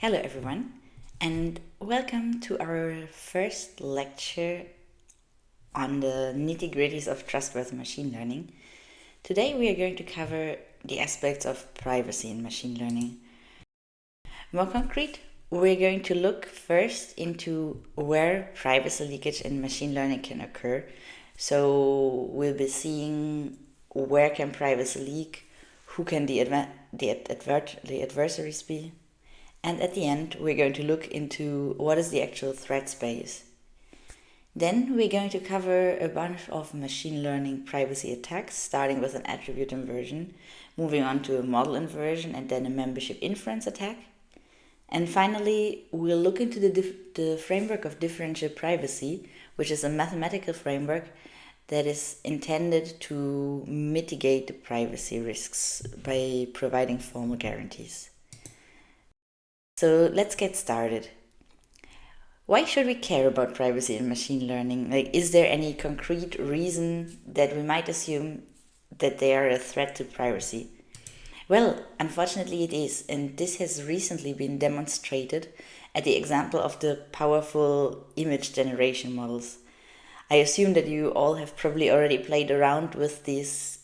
Hello everyone, and welcome to our first lecture on the nitty-gritties of trustworthy machine learning. Today we are going to cover the aspects of privacy in machine learning. More concrete, we're going to look first into where privacy leakage in machine learning can occur. So we'll be seeing where can privacy leak, who can the adversaries be, and at the end, we're going to look into what is the actual threat space. Then we're going to cover a bunch of machine learning privacy attacks, starting with an attribute inversion, moving on to a model inversion, and then a membership inference attack. And finally, we'll look into the framework of differential privacy, which is a mathematical framework that is intended to mitigate the privacy risks by providing formal guarantees. So let's get started. Why should we care about privacy in machine learning? Is there any concrete reason that we might assume that they are a threat to privacy? Well, unfortunately it is, and this has recently been demonstrated at the example of the powerful image generation models. I assume that you all have probably already played around with these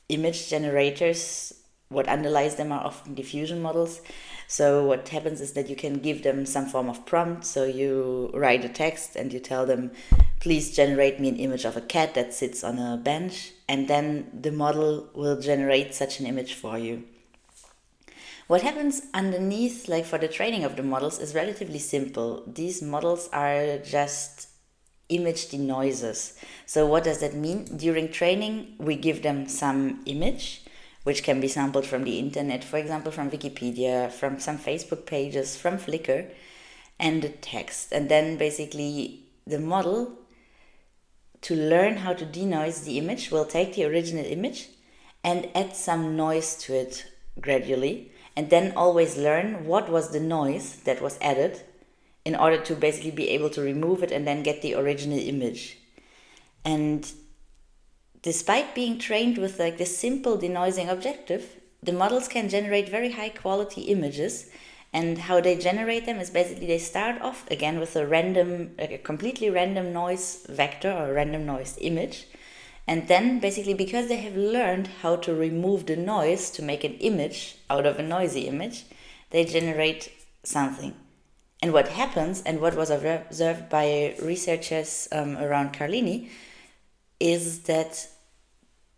image generators. What underlies them are often diffusion models. So what happens is that you can give them some form of prompt. So you write a text and you tell them, please generate me an image of a cat that sits on a bench, and then the model will generate such an image for you. What happens underneath, like for the training of the models, is relatively simple. These models are just image denoisers. So what does that mean? During training, we give them some image, which can be sampled from the internet, for example, from Wikipedia, from some Facebook pages, from Flickr, and the text. And then basically the model, to learn how to denoise the image, will take the original image and add some noise to it gradually, and then always learn what was the noise that was added in order to basically be able to remove it and then get the original image. And despite being trained with like this simple denoising objective, the models can generate very high quality images. And how they generate them is basically they start off again with a completely random noise vector or random noise image. And then basically because they have learned how to remove the noise to make an image out of a noisy image, they generate something. And what happens, and what was observed by researchers around Carlini, is that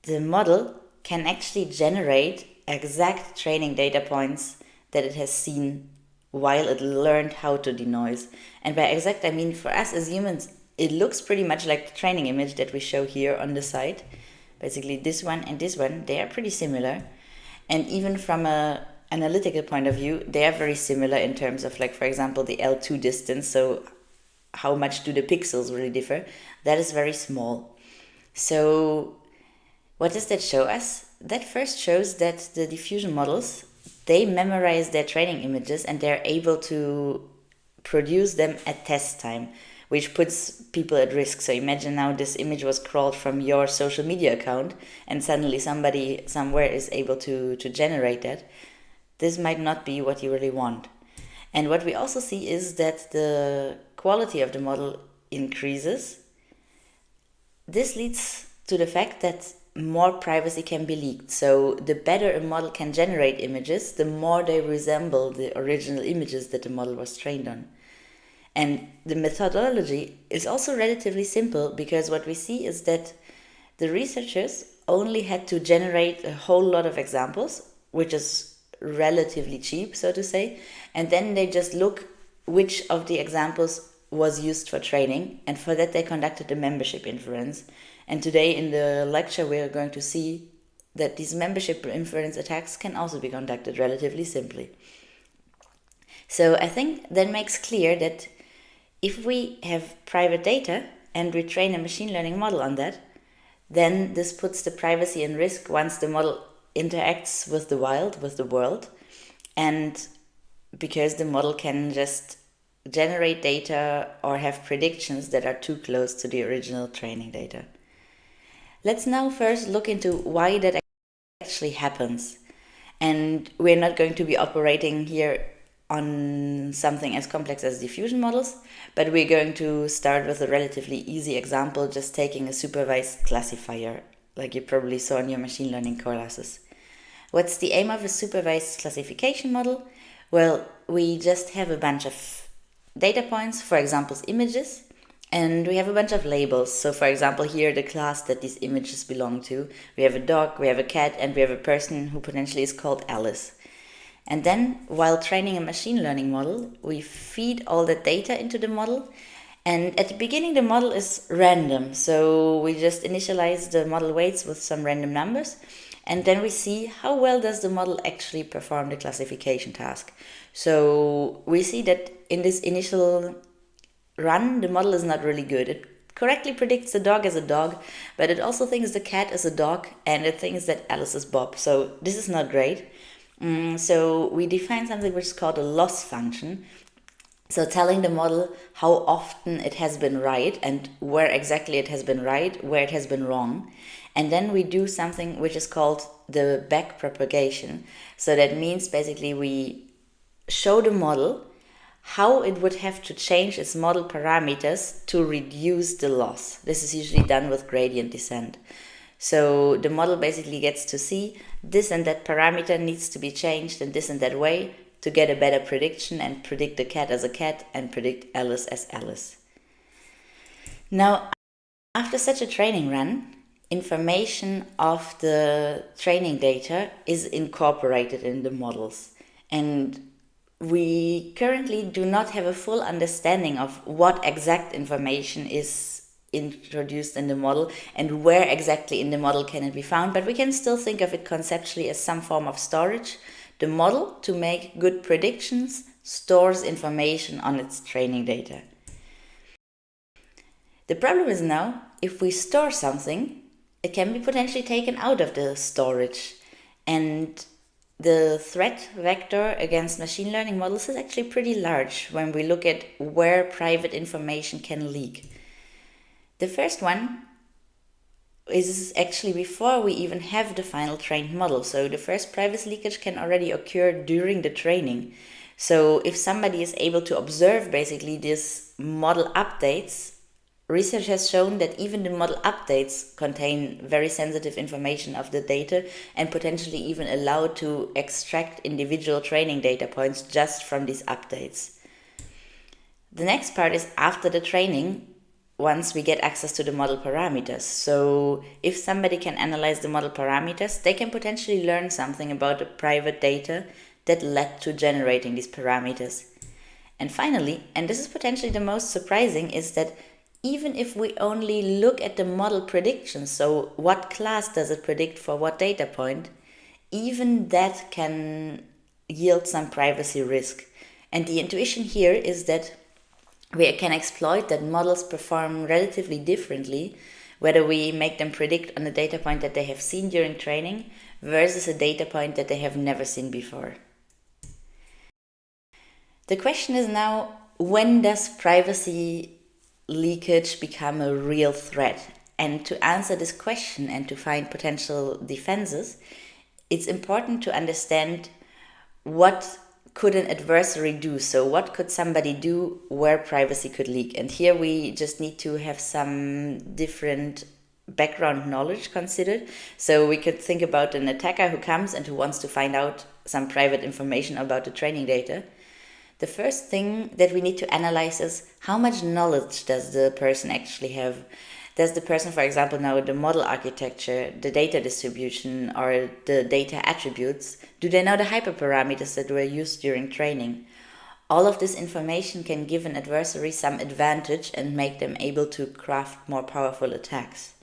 the model can actually generate exact training data points that it has seen while it learned how to denoise. And by exact, I mean for us as humans, it looks pretty much like the training image that we show here on the side. Basically this one and this one, they are pretty similar. And even from a analytical point of view, they are very similar in terms of, like, for example, the L2 distance. So how much do the pixels really differ? That is very small. So what does that show us? That first shows that the diffusion models, they memorize their training images and they're able to produce them at test time, which puts people at risk. So imagine now this image was crawled from your social media account and suddenly somebody somewhere is able to generate that. This might not be what you really want. And what we also see is that the quality of the model increases. This leads to the fact that more privacy can be leaked. So the better a model can generate images, the more they resemble the original images that the model was trained on. And the methodology is also relatively simple, because what we see is that the researchers only had to generate a whole lot of examples, which is relatively cheap, so to say, and then they just look which of the examples was used for training, and for that they conducted a membership inference. And today in the lecture we are going to see that these membership inference attacks can also be conducted relatively simply. So I think that makes clear that if we have private data and we train a machine learning model on that, then this puts the privacy in risk once the model interacts with the world, and because the model can just generate data or have predictions that are too close to the original training data. Let's now first look into why that actually happens. And we're not going to be operating here on something as complex as diffusion models, but we're going to start with a relatively easy example, just taking a supervised classifier, like you probably saw in your machine learning classes. What's the aim of a supervised classification model? Well, we just have a bunch of data points, for example, images, and we have a bunch of labels. So for example, here the class that these images belong to. We have a dog, we have a cat, and we have a person who potentially is called Alice. And then, while training a machine learning model, we feed all the data into the model. And at the beginning, the model is random. So we just initialize the model weights with some random numbers. And then we see how well does the model actually perform the classification task. So we see that in this initial run, the model is not really good. It correctly predicts the dog as a dog, but it also thinks the cat is a dog, and it thinks that Alice is Bob. So this is not great. So we define something which is called a loss function. So telling the model how often it has been right and where exactly it has been right, where it has been wrong. And then we do something which is called the backpropagation. So that means basically we show the model how it would have to change its model parameters to reduce the loss. This is usually done with gradient descent. So the model basically gets to see this and that parameter needs to be changed in this and that way to get a better prediction and predict the cat as a cat and predict Alice as Alice. Now, after such a training run, information of the training data is incorporated in the models. And we currently do not have a full understanding of what exact information is introduced in the model and where exactly in the model can it be found, but we can still think of it conceptually as some form of storage. The model, to make good predictions, stores information on its training data. The problem is now, if we store something, it can be potentially taken out of the storage, and the threat vector against machine learning models is actually pretty large when we look at where private information can leak. The first one is actually before we even have the final trained model. So the first privacy leakage can already occur during the training. So if somebody is able to observe basically this model updates, research has shown that even the model updates contain very sensitive information of the data and potentially even allow to extract individual training data points just from these updates. The next part is after the training, once we get access to the model parameters. So if somebody can analyze the model parameters, they can potentially learn something about the private data that led to generating these parameters. And finally, and this is potentially the most surprising, is that even if we only look at the model predictions, so what class does it predict for what data point, even that can yield some privacy risk. And the intuition here is that we can exploit that models perform relatively differently, whether we make them predict on a data point that they have seen during training versus a data point that they have never seen before. The question is now, when does privacy leakage become a real threat? And to answer this question and to find potential defenses, it's important to understand what could an adversary do. So what could somebody do where privacy could leak? And here we just need to have some different background knowledge considered. So we could think about an attacker who comes and who wants to find out some private information about the training data. The first thing that we need to analyze is how much knowledge does the person actually have. Does the person, for example, know the model architecture, the data distribution, or the data attributes? Do they know the hyperparameters that were used during training? All of this information can give an adversary some advantage and make them able to craft more powerful attacks.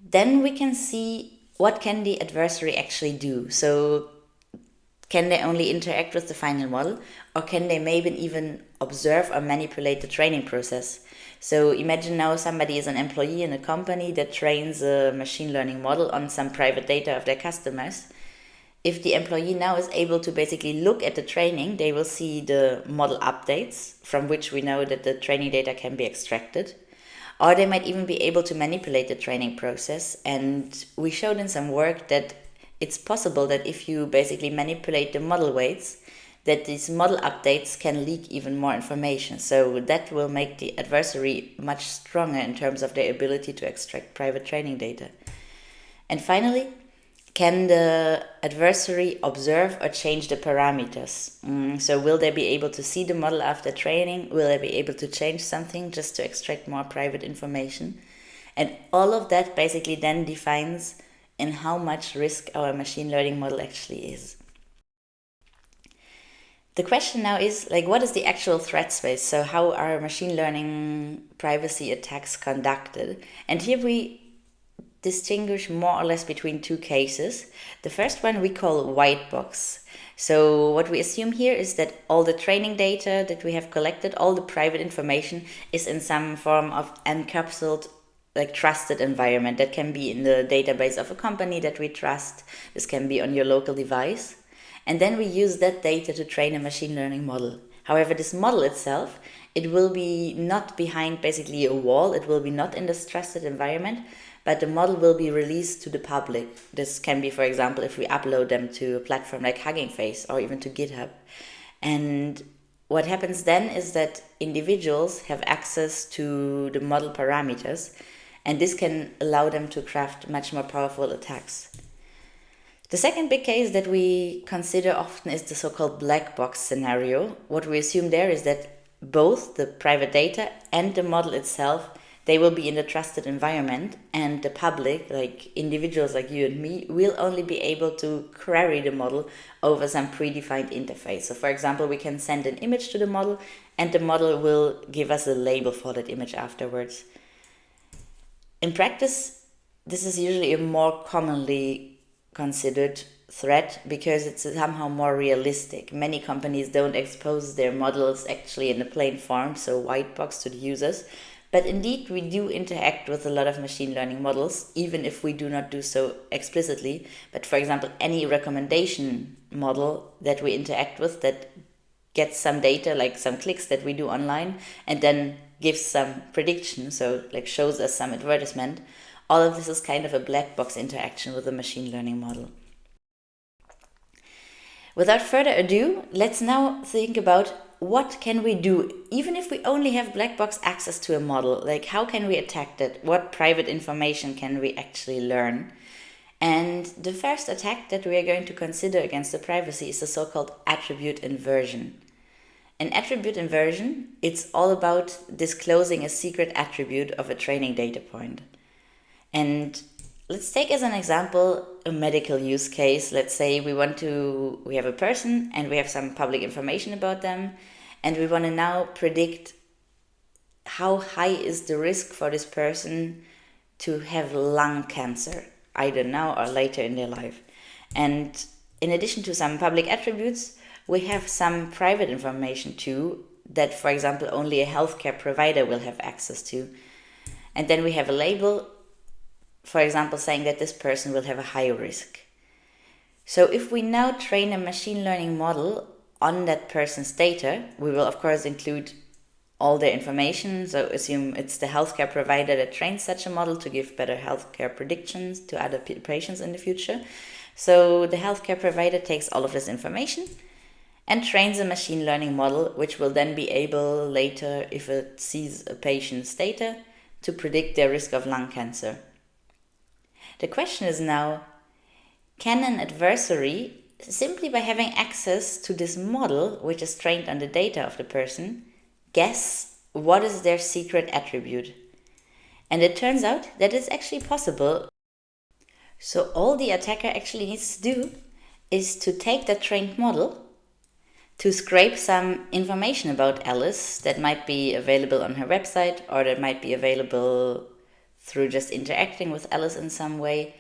Then we can see what can the adversary actually do. So can they only interact with the final model, or can they maybe even observe or manipulate the training process? So imagine now somebody is an employee in a company that trains a machine learning model on some private data of their customers. If the employee now is able to basically look at the training, they will see the model updates from which we know that the training data can be extracted. Or they might even be able to manipulate the training process. And we showed in some work that it's possible that if you basically manipulate the model weights, that these model updates can leak even more information. So that will make the adversary much stronger in terms of their ability to extract private training data. And finally, can the adversary observe or change the parameters? So will they be able to see the model after training? Will they be able to change something just to extract more private information? And all of that basically then defines in how much risk our machine learning model actually is. The question now is, like, what is the actual threat space? So how are machine learning privacy attacks conducted? And here we distinguish more or less between two cases. The first one we call white box. So what we assume here is that all the training data that we have collected, all the private information, is in some form of encapsulated, like, trusted environment. That can be in the database of a company that we trust. This can be on your local device. And then we use that data to train a machine learning model. However, this model itself, it will be not behind basically a wall. It will be not in this trusted environment, but the model will be released to the public. This can be, for example, if we upload them to a platform like Hugging Face or even to GitHub. And what happens then is that individuals have access to the model parameters, and this can allow them to craft much more powerful attacks. The second big case that we consider often is the so-called black box scenario. What we assume there is that both the private data and the model itself, they will be in the trusted environment, and the public, like individuals like you and me, will only be able to query the model over some predefined interface. So for example, we can send an image to the model, and the model will give us a label for that image afterwards. In practice, this is usually a more commonly considered threat because it's somehow more realistic. Many companies don't expose their models actually in a plain form, so white box, to the users. But indeed, we do interact with a lot of machine learning models, even if we do not do so explicitly. But for example, any recommendation model that we interact with that gets some data, like some clicks that we do online, and then gives some prediction, so like shows us some advertisement, all of this is kind of a black box interaction with a machine learning model. Without further ado, let's now think about what can we do, even if we only have black box access to a model. Like, how can we attack that? What private information can we actually learn? And the first attack that we are going to consider against the privacy is the so-called attribute inversion. An attribute inversion, it's all about disclosing a secret attribute of a training data point. And let's take as an example a medical use case. Let's say we have a person and we have some public information about them, and we want to now predict how high is the risk for this person to have lung cancer, either now or later in their life. And in addition to some public attributes, we have some private information too that, for example, only a healthcare provider will have access to. And then we have a label, for example, saying that this person will have a high risk. So if we now train a machine learning model on that person's data, we will of course include all their information. So assume it's the healthcare provider that trains such a model to give better healthcare predictions to other patients in the future. So the healthcare provider takes all of this information and trains a machine learning model, which will then be able later, if it sees a patient's data, to predict their risk of lung cancer. The question is now, can an adversary, simply by having access to this model, which is trained on the data of the person, guess what is their secret attribute? And it turns out that it's actually possible. So all the attacker actually needs to do is to take that trained model, to scrape some information about Alice that might be available on her website, or that might be available through just interacting with Alice in some way,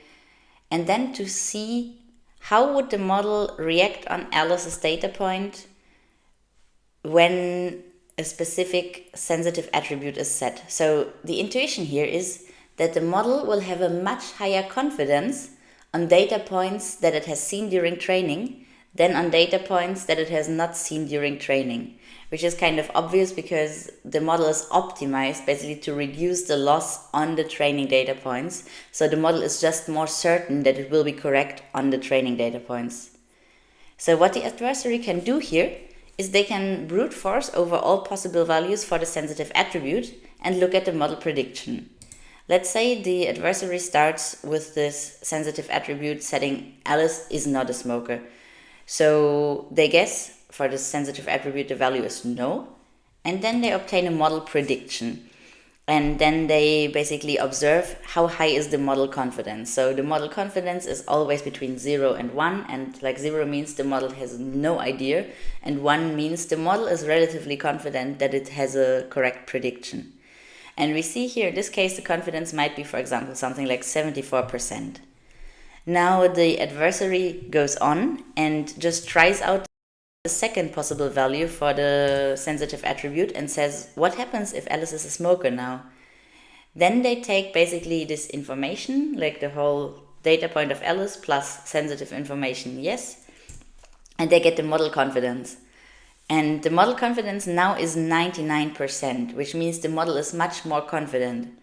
and then to see how would the model react on Alice's data point when a specific sensitive attribute is set. So the intuition here is that the model will have a much higher confidence on data points that it has seen during training than on data points that it has not seen during training, which is kind of obvious because the model is optimized basically to reduce the loss on the training data points. So the model is just more certain that it will be correct on the training data points. So what the adversary can do here is they can brute force over all possible values for the sensitive attribute and look at the model prediction. Let's say the adversary starts with this sensitive attribute setting Alice is not a smoker. So they guess for this sensitive attribute the value is no, and then they obtain a model prediction. And then they basically observe how high is the model confidence. So the model confidence is always between 0 and 1, and like 0 means the model has no idea, and 1 means the model is relatively confident that it has a correct prediction. And we see here in this case the confidence might be, for example, something like 74%. Now the adversary goes on and just tries out the second possible value for the sensitive attribute and says, what happens if Alice is a smoker now? Then they take basically this information, like the whole data point of Alice plus sensitive information, yes, and they get the model confidence. And the model confidence now is 99%, which means the model is much more confident.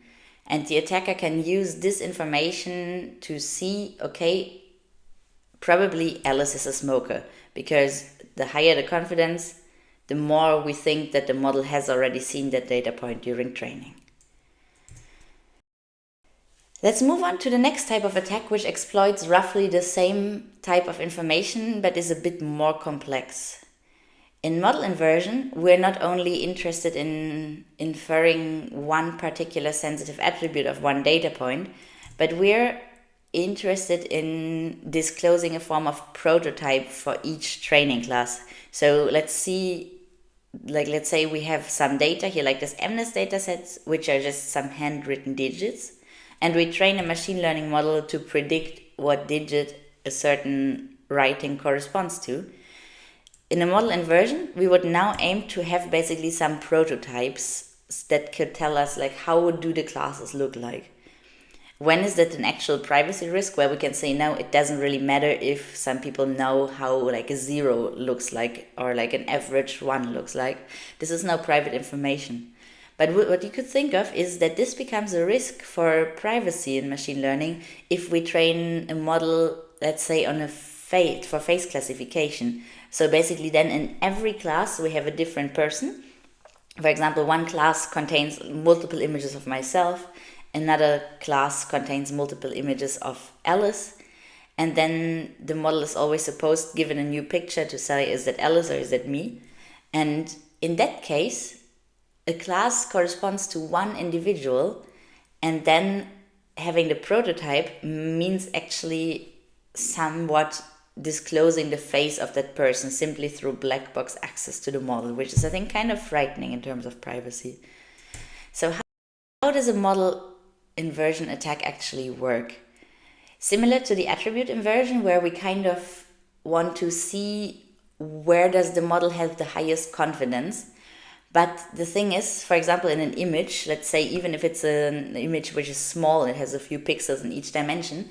And the attacker can use this information to see, okay, probably Alice is a smoker, because the higher the confidence, the more we think that the model has already seen that data point during training. Let's move on to the next type of attack, which exploits roughly the same type of information, but is a bit more complex. In model inversion, we're not only interested in inferring one particular sensitive attribute of one data point, but we're interested in disclosing a form of prototype for each training class. So let's say we have some data here, like this MNIST data sets, which are just some handwritten digits, and we train a machine learning model to predict what digit a certain writing corresponds to. In a model inversion, we would now aim to have basically some prototypes that could tell us like how do the classes look like. When is that an actual privacy risk where we can say, no, it doesn't really matter if some people know how like a 0 looks like or like an average 1 looks like. This is now private information. But what you could think of is that this becomes a risk for privacy in machine learning if we train a model, let's say, on a for face classification. So basically then in every class we have a different person. For example, one class contains multiple images of myself, another class contains multiple images of Alice, and then the model is always supposed, given a new picture, to say, is that Alice or is that me? And in that case, a class corresponds to one individual, and then having the prototype means actually somewhat disclosing the face of that person simply through black box access to the model, which is, I think, kind of frightening in terms of privacy. So how does a model inversion attack actually work? Similar to the attribute inversion, where we kind of want to see where does the model have the highest confidence. But the thing is, for example, in an image, let's say even if it's an image which is small and it has a few pixels in each dimension,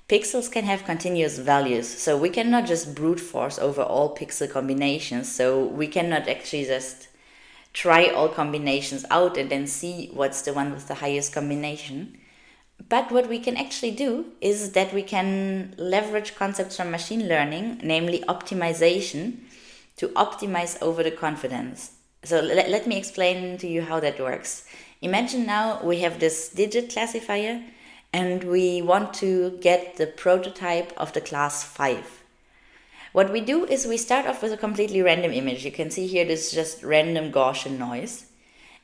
pixels can have continuous values. So we cannot just brute force over all pixel combinations. So we cannot actually just try all combinations out and then see what's the one with the highest combination. But what we can actually do is that we can leverage concepts from machine learning, namely optimization, to optimize over the confidence. So let me explain to you how that works. Imagine now we have this digit classifier and we want to get the prototype of the class 5. What we do is we start off with a completely random image. You can see here this is just random Gaussian noise.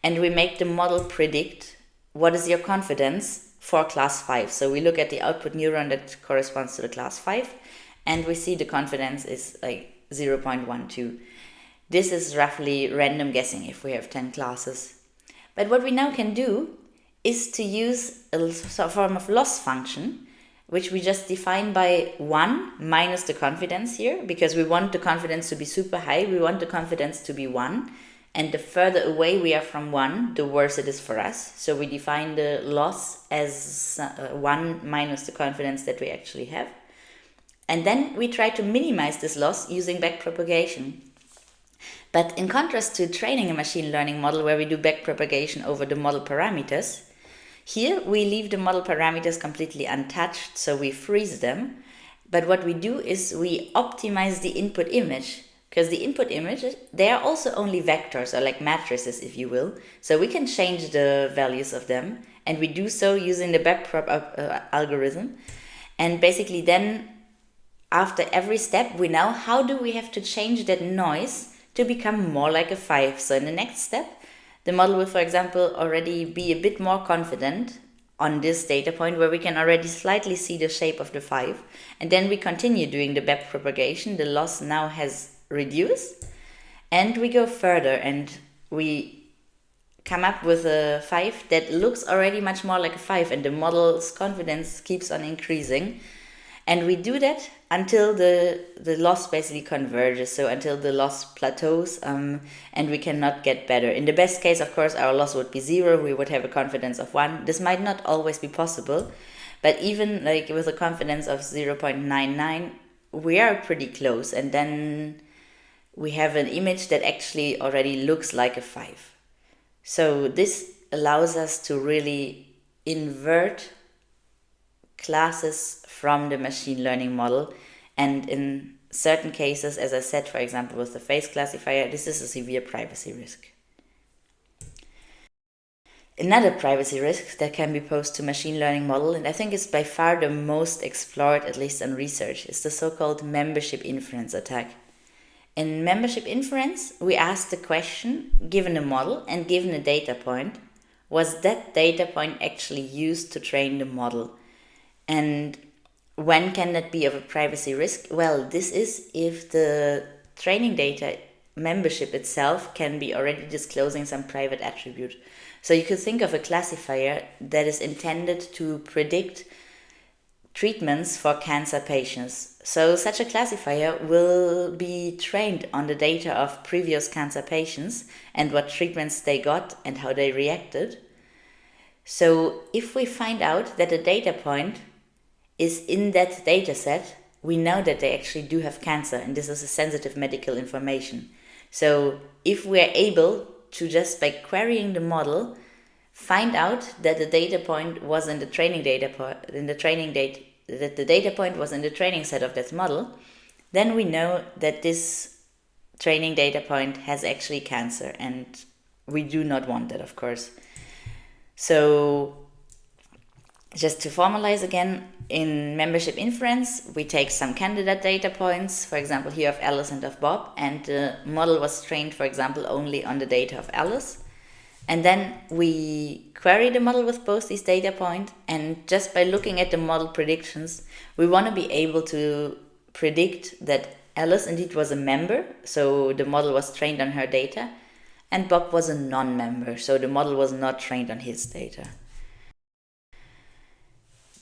And we make the model predict what is your confidence for class 5. So we look at the output neuron that corresponds to the class 5 and we see the confidence is like 0.12. This is roughly random guessing if we have 10 classes. But what we now can do is to use a form of loss function, which we just define by 1 minus the confidence here, because we want the confidence to be super high. We want the confidence to be 1. And the further away we are from 1, the worse it is for us. So we define the loss as 1 minus the confidence that we actually have. And then we try to minimize this loss using backpropagation. But in contrast to training a machine learning model where we do backpropagation over the model parameters, here we leave the model parameters completely untouched, so we freeze them. But what we do is we optimize the input image, because the input images, they are also only vectors, or like matrices, if you will. So we can change the values of them, and we do so using the backprop algorithm. And basically then, after every step, we know how do we have to change that noise to become more like a 5. So in the next step, the model will, for example, already be a bit more confident on this data point where we can already slightly see the shape of the 5. And then we continue doing the back propagation. The loss now has reduced. And we go further and we come up with a 5 that looks already much more like a 5, and the model's confidence keeps on increasing. And we do that until the loss basically converges, so until the loss plateaus, and we cannot get better. In the best case, of course, our loss would be 0. We would have a confidence of 1. This might not always be possible, but even like with a confidence of 0.99, we are pretty close. And then we have an image that actually already looks like a 5. So this allows us to really invert classes from the machine learning model. And in certain cases, as I said, for example, with the face classifier, this is a severe privacy risk. Another privacy risk that can be posed to machine learning model, and I think is by far the most explored, at least in research, is the so-called membership inference attack. In membership inference, we ask the question, given a model and given a data point, was that data point actually used to train the model? And when can that be of a privacy risk? Well, this is if the training data membership itself can be already disclosing some private attribute. So you could think of a classifier that is intended to predict treatments for cancer patients. So such a classifier will be trained on the data of previous cancer patients and what treatments they got and how they reacted. So if we find out that a data point is in that data set, we know that they actually do have cancer, and this is a sensitive medical information. So if we are able to, just by querying the model, find out that the data point was in the training data that the data point was in the training set of that model, then we know that this training data point has actually cancer, and we do not want that, of course. So just to formalize again, in membership inference, we take some candidate data points, for example, here of Alice and of Bob, and the model was trained, for example, only on the data of Alice. And then we query the model with both these data points, and just by looking at the model predictions, we want to be able to predict that Alice indeed was a member, so the model was trained on her data, and Bob was a non-member, so the model was not trained on his data.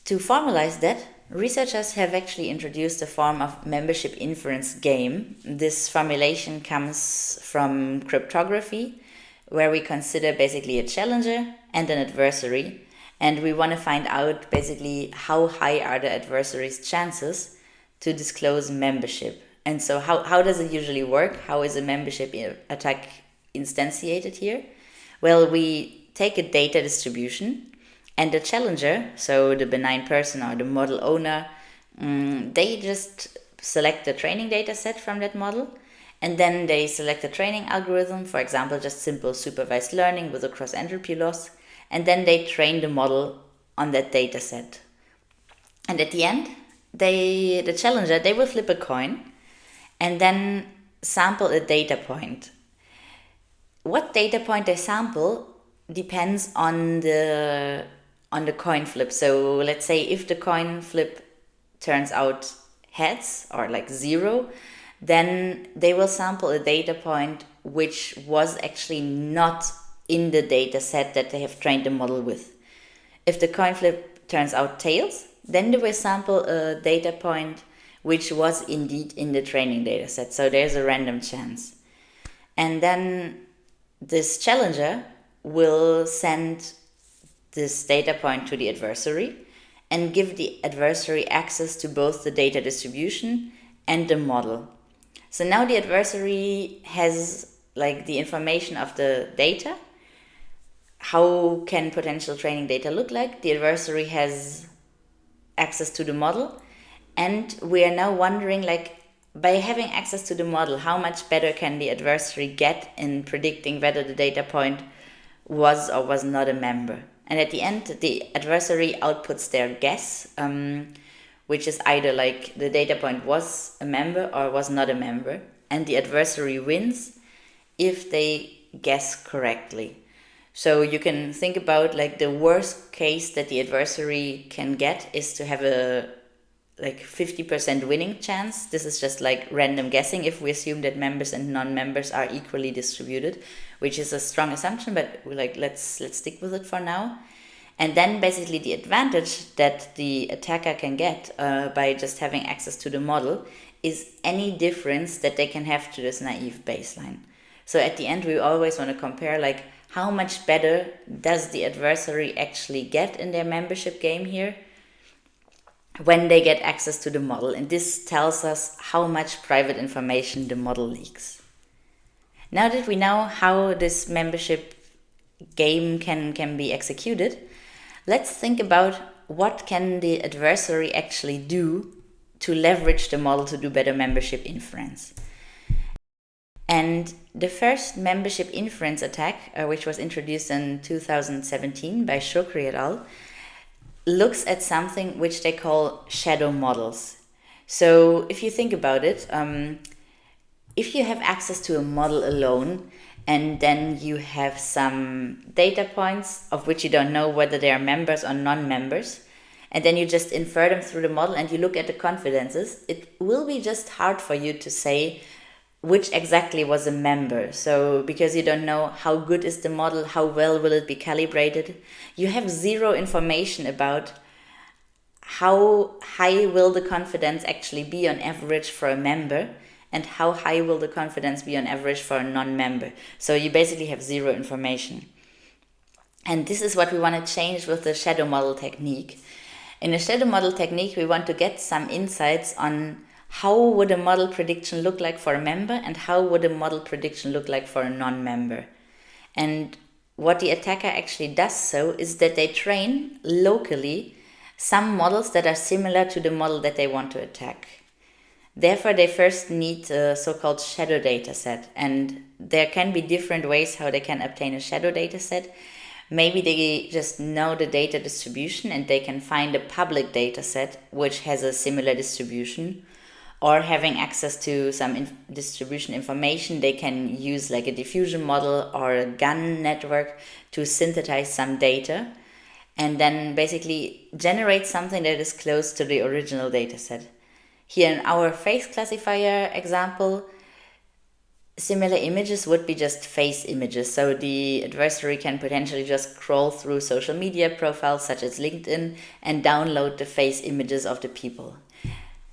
To formalize that, researchers have actually introduced a form of membership inference game. This formulation comes from cryptography, where we consider basically a challenger and an adversary, and we want to find out basically how high are the adversary's chances to disclose membership. And so how does it usually work? How is a membership attack instantiated here? Well, we take a data distribution, and the challenger, so the benign person or the model owner, they just select the training data set from that model, and then they select a training algorithm, for example, just simple supervised learning with a cross-entropy loss, and then they train the model on that data set. And at the end, the challenger, they will flip a coin and then sample a data point. What data point they sample depends on the coin flip. So let's say if the coin flip turns out heads or like 0, then they will sample a data point which was actually not in the data set that they have trained the model with. If the coin flip turns out tails, then they will sample a data point which was indeed in the training data set. So there's a random chance. And then this challenger will send this data point to the adversary and give the adversary access to both the data distribution and the model. So now the adversary has like the information of the data. How can potential training data look like? The adversary has access to the model, And we are now wondering, like, by having access to the model, how much better can the adversary get in predicting whether the data point was or was not a member? And at the end, the adversary outputs their guess, which is either like the data point was a member or was not a member. And the adversary wins if they guess correctly. So you can think about, like, the worst case that the adversary can get is to have a 50% winning chance. This is just like random guessing if we assume that members and non-members are equally distributed, which is a strong assumption, but let's stick with it for now. And then basically the advantage that the attacker can get by just having access to the model is any difference that they can have to this naive baseline. So at the end, we always want to compare, like, how much better does the adversary actually get in their membership game here when they get access to the model. And this tells us how much private information the model leaks. Now that we know how this membership game can be executed, let's think about what can the adversary actually do to leverage the model to do better membership inference. And the first membership inference attack, which was introduced in 2017 by Shokri et al., looks at something which they call shadow models. So if you think about it, if you have access to a model alone, and then you have some data points of which you don't know whether they are members or non-members, and then you just infer them through the model and you look at the confidences, it will be just hard for you to say which exactly was a member. So because you don't know how good is the model, how well will it be calibrated, you have zero information about how high will the confidence actually be on average for a member and how high will the confidence be on average for a non-member. So you basically have zero information. And this is what we want to change with the shadow model technique. In the shadow model technique, we want to get some insights on how would a model prediction look like for a member and how would a model prediction look like for a non-member. And what the attacker actually does so is that they train locally some models that are similar to the model that they want to attack. Therefore, they first need a so-called shadow data set, and there can be different ways how they can obtain a shadow data set. Maybe they just know the data distribution and they can find a public data set which has a similar distribution, or having access to some distribution information, they can use like a diffusion model or a GAN network to synthesize some data and then basically generate something that is close to the original data set. Here in our face classifier example, similar images would be just face images. So the adversary can potentially just scroll through social media profiles such as LinkedIn and download the face images of the people.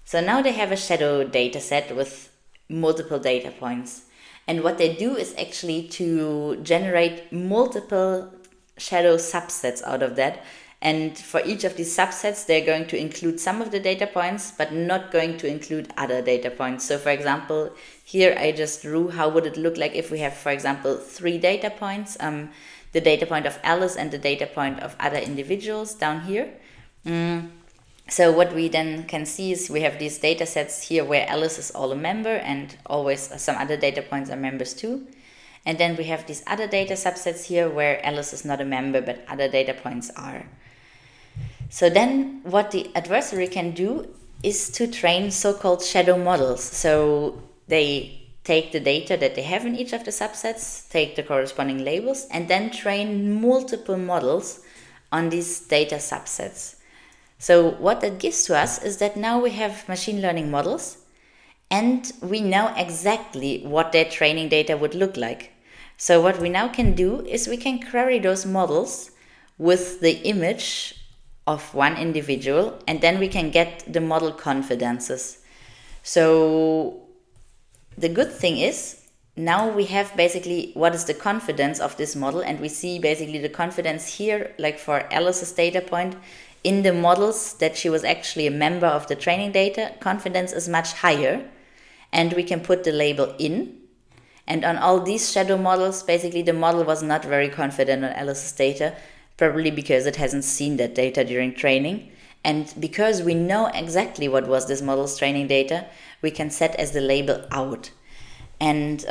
So now they have a shadow data set with multiple data points. And what they do is actually to generate multiple shadow subsets out of that. And for each of these subsets, they're going to include some of the data points, but not going to include other data points. So for example, here I just drew how would it look like if we have, for example, 3 data points, the data point of Alice and the data point of other individuals down here. So what we then can see is we have these data sets here where Alice is all a member and always some other data points are members too. And then we have these other data subsets here where Alice is not a member but other data points are. So then what the adversary can do is to train so-called shadow models. So they take the data that they have in each of the subsets, take the corresponding labels, and then train multiple models on these data subsets. So what that gives to us is that now we have machine learning models and we know exactly what their training data would look like. So what we now can do is we can query those models with the image of one individual and then we can get the model confidences. So the good thing is now we have basically what is the confidence of this model, and we see basically the confidence here, like for Alice's data point, in the models that she was actually a member of the training data, confidence is much higher, and we can put the label in. And on all these shadow models, basically the model was not very confident on Alice's data, probably because it hasn't seen that data during training. And because we know exactly what was this model's training data, we can set as the label out. And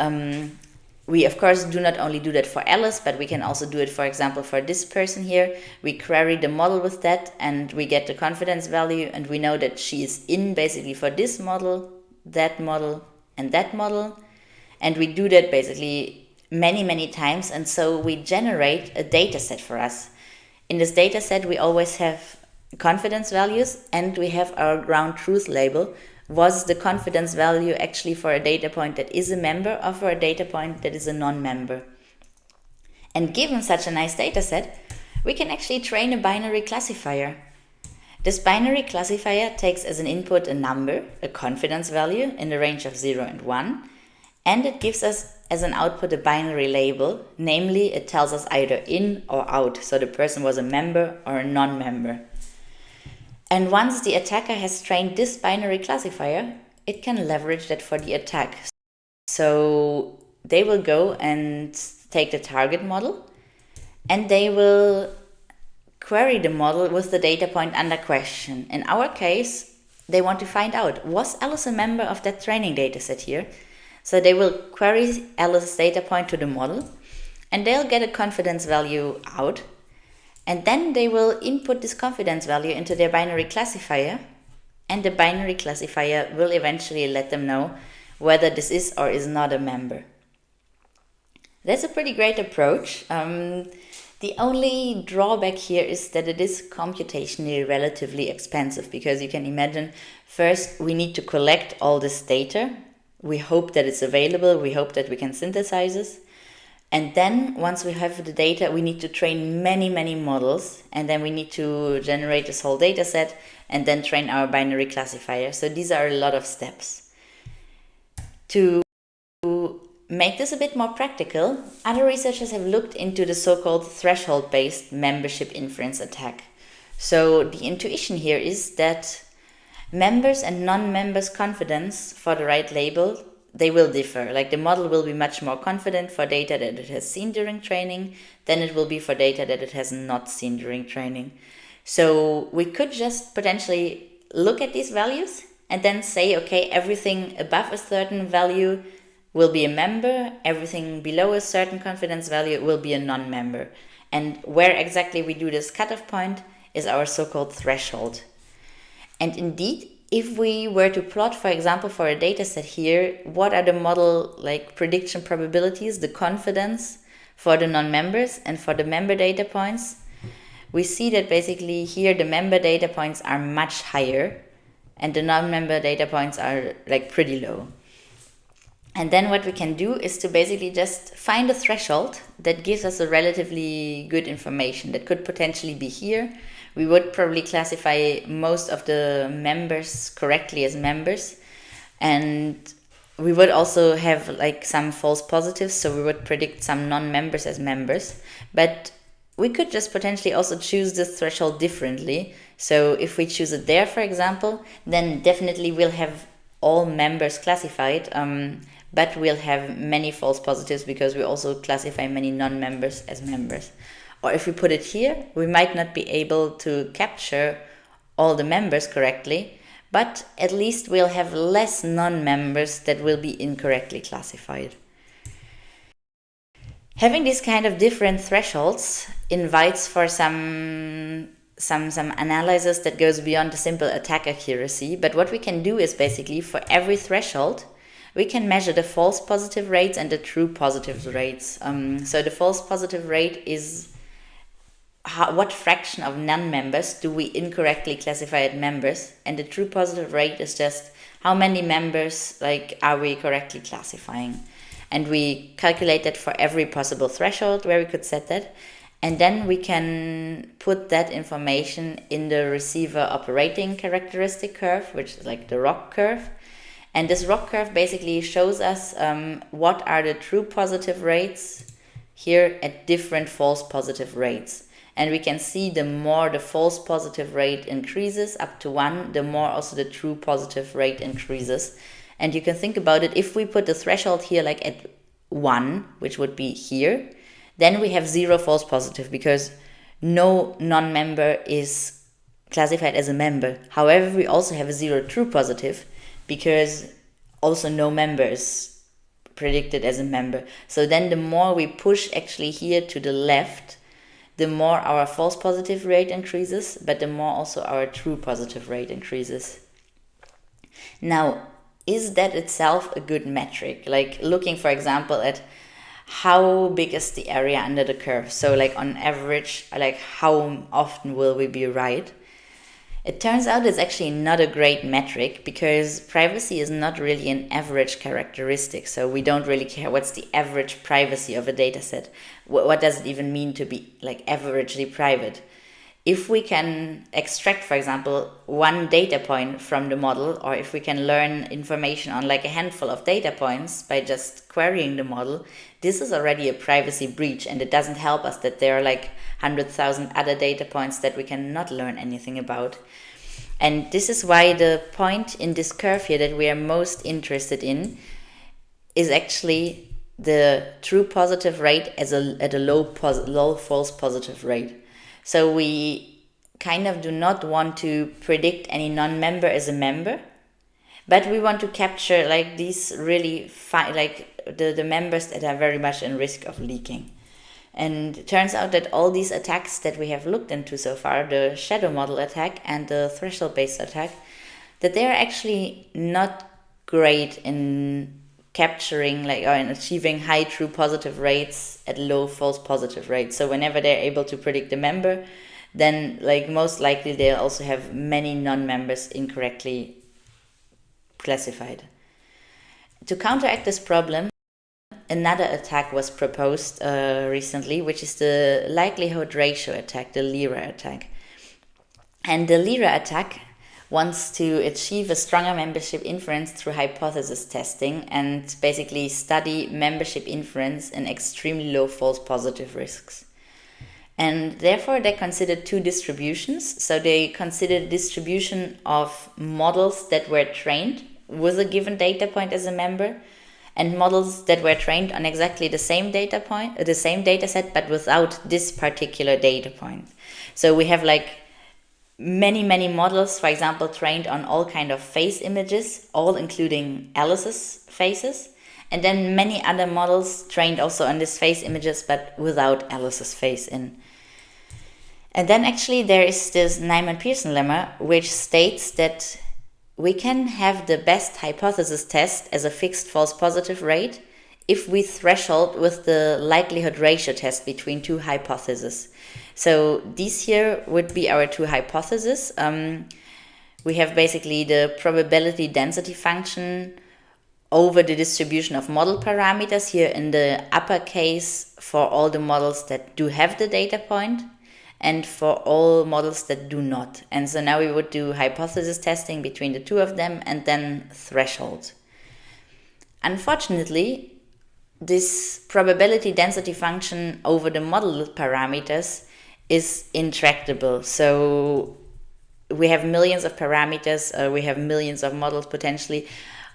we, of course, do not only do that for Alice, but we can also do it, for example, for this person here. We query the model with that, and we get the confidence value, and we know that she is in basically for this model, that model, and that model. And we do that basically many, many times, and so we generate a data set for us. In this data set, we always have confidence values, and we have our ground truth label. Was the confidence value actually for a data point that is a member, or for a data point that is a non-member? And given such a nice data set, we can actually train a binary classifier. This binary classifier takes as an input a number, a confidence value in the range of 0 and 1, and it gives us as an output a binary label, namely it tells us either in or out, so the person was a member or a non-member. And once the attacker has trained this binary classifier, it can leverage that for the attack. So they will go and take the target model, and they will query the model with the data point under question. In our case, they want to find out, was Alice a member of that training data set here? So they will query Alice's data point to the model, and they'll get a confidence value out. And then they will input this confidence value into their binary classifier, and the binary classifier will eventually let them know whether this is or is not a member. That's a pretty great approach. The only drawback here is that it is computationally relatively expensive, because you can imagine, first we need to collect all this data. We hope that it's available, we hope that we can synthesize this. And then once we have the data, we need to train many, many models, and then we need to generate this whole data set and then train our binary classifier. So these are a lot of steps. To make this a bit more practical, other researchers have looked into the so-called threshold-based membership inference attack. So the intuition here is that members and non-members' confidence for the right label, they will differ. Like the model will be much more confident for data that it has seen during training than it will be for data that it has not seen during training. So we could just potentially look at these values and then say, okay, everything above a certain value will be a member, everything below a certain confidence value will be a non-member. And where exactly we do this cutoff point is our so-called threshold. And indeed, if we were to plot, for example, for a data set here, what are the model prediction probabilities, the confidence for the non-members and for the member data points, we see that basically here the member data points are much higher and the non-member data points are pretty low. And then what we can do is to basically just find a threshold that gives us a relatively good information that could potentially be here. We would probably classify most of the members correctly as members, and we would also have some false positives, so we would predict some non-members as members. But we could just potentially also choose this threshold differently. So if we choose it there, for example, then definitely we'll have all members classified, but we'll have many false positives because we also classify many non-members as members. Or if we put it here, we might not be able to capture all the members correctly, but at least we'll have less non-members that will be incorrectly classified. Having these kind of different thresholds invites for some analysis that goes beyond the simple attack accuracy, but what we can do is basically for every threshold, we can measure the false positive rates and the true positive rates. So the false positive rate is what fraction of non-members do we incorrectly classify as members, and the true positive rate is just how many members are we correctly classifying. And we calculate that for every possible threshold where we could set that, and then we can put that information in the receiver operating characteristic curve, which is the ROC curve. And this ROC curve basically shows us what are the true positive rates here at different false positive rates. And we can see the more the false positive rate increases up to 1, the more also the true positive rate increases. And you can think about it, if we put the threshold here at 1, which would be here, then we have 0 false positive because no non-member is classified as a member. However, we also have a 0 true positive because also no member is predicted as a member. So then the more we push actually here to the left, the more our false positive rate increases, but the more also our true positive rate increases. Now, is that itself a good metric? Like looking, for example, at how big is the area under the curve? So like on average, like how often will we be right? It turns out it's actually not a great metric because privacy is not really an average characteristic. So we don't really care what's the average privacy of a dataset. What does it even mean to be like averagely private? If we can extract, for example, one data point from the model, or if we can learn information on like a handful of data points by just querying the model, this is already a privacy breach, and it doesn't help us that there are like 100,000 other data points that we cannot learn anything about. And this is why the point in this curve here that we are most interested in is actually the true positive rate at a low false positive rate. So we kind of do not want to predict any non-member as a member, but we want to capture like these really the members that are very much in risk of leaking. And it turns out that all these attacks that we have looked into so far, the shadow model attack and the threshold-based attack, that they are actually not great in capturing or in achieving high true positive rates at low false positive rates. So whenever they're able to predict the member, then most likely they'll also have many non-members incorrectly classified. To counteract this problem, another attack was proposed recently, which is the likelihood ratio attack, the LIRA attack. And the LIRA attack wants to achieve a stronger membership inference through hypothesis testing and basically study membership inference in extremely low false positive risks. And therefore they considered two distributions. So they considered distribution of models that were trained with a given data point as a member, and models that were trained on exactly the same data point, the same data set, but without this particular data point. So we have many models, for example, trained on all kind of face images, all including Alice's faces, and then many other models trained also on these face images, but without Alice's face in. And then actually there is this Nyman-Pearson lemma, which states that we can have the best hypothesis test as a fixed false positive rate if we threshold with the likelihood ratio test between two hypotheses. So these here would be our two hypotheses. We have basically the probability density function over the distribution of model parameters here in the upper case for all the models that do have the data point, and for all models that do not. And so now we would do hypothesis testing between the two of them and then threshold. Unfortunately, this probability density function over the model parameters is intractable. So we have millions of parameters, we have millions of models potentially.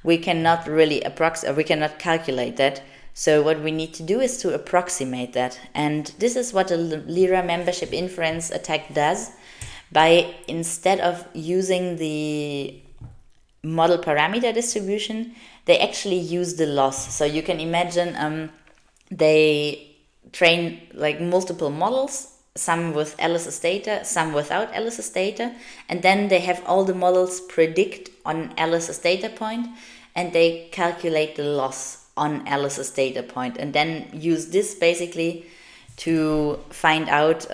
We cannot really we cannot calculate that. So what we need to do is to approximate that. And this is what a LIRA membership inference attack does by, instead of using the model parameter distribution, they actually use the loss. So you can imagine they train multiple models, some with Alice's data, some without Alice's data, and then they have all the models predict on Alice's data point, and they calculate the loss on Alice's data point, and then use this basically to find out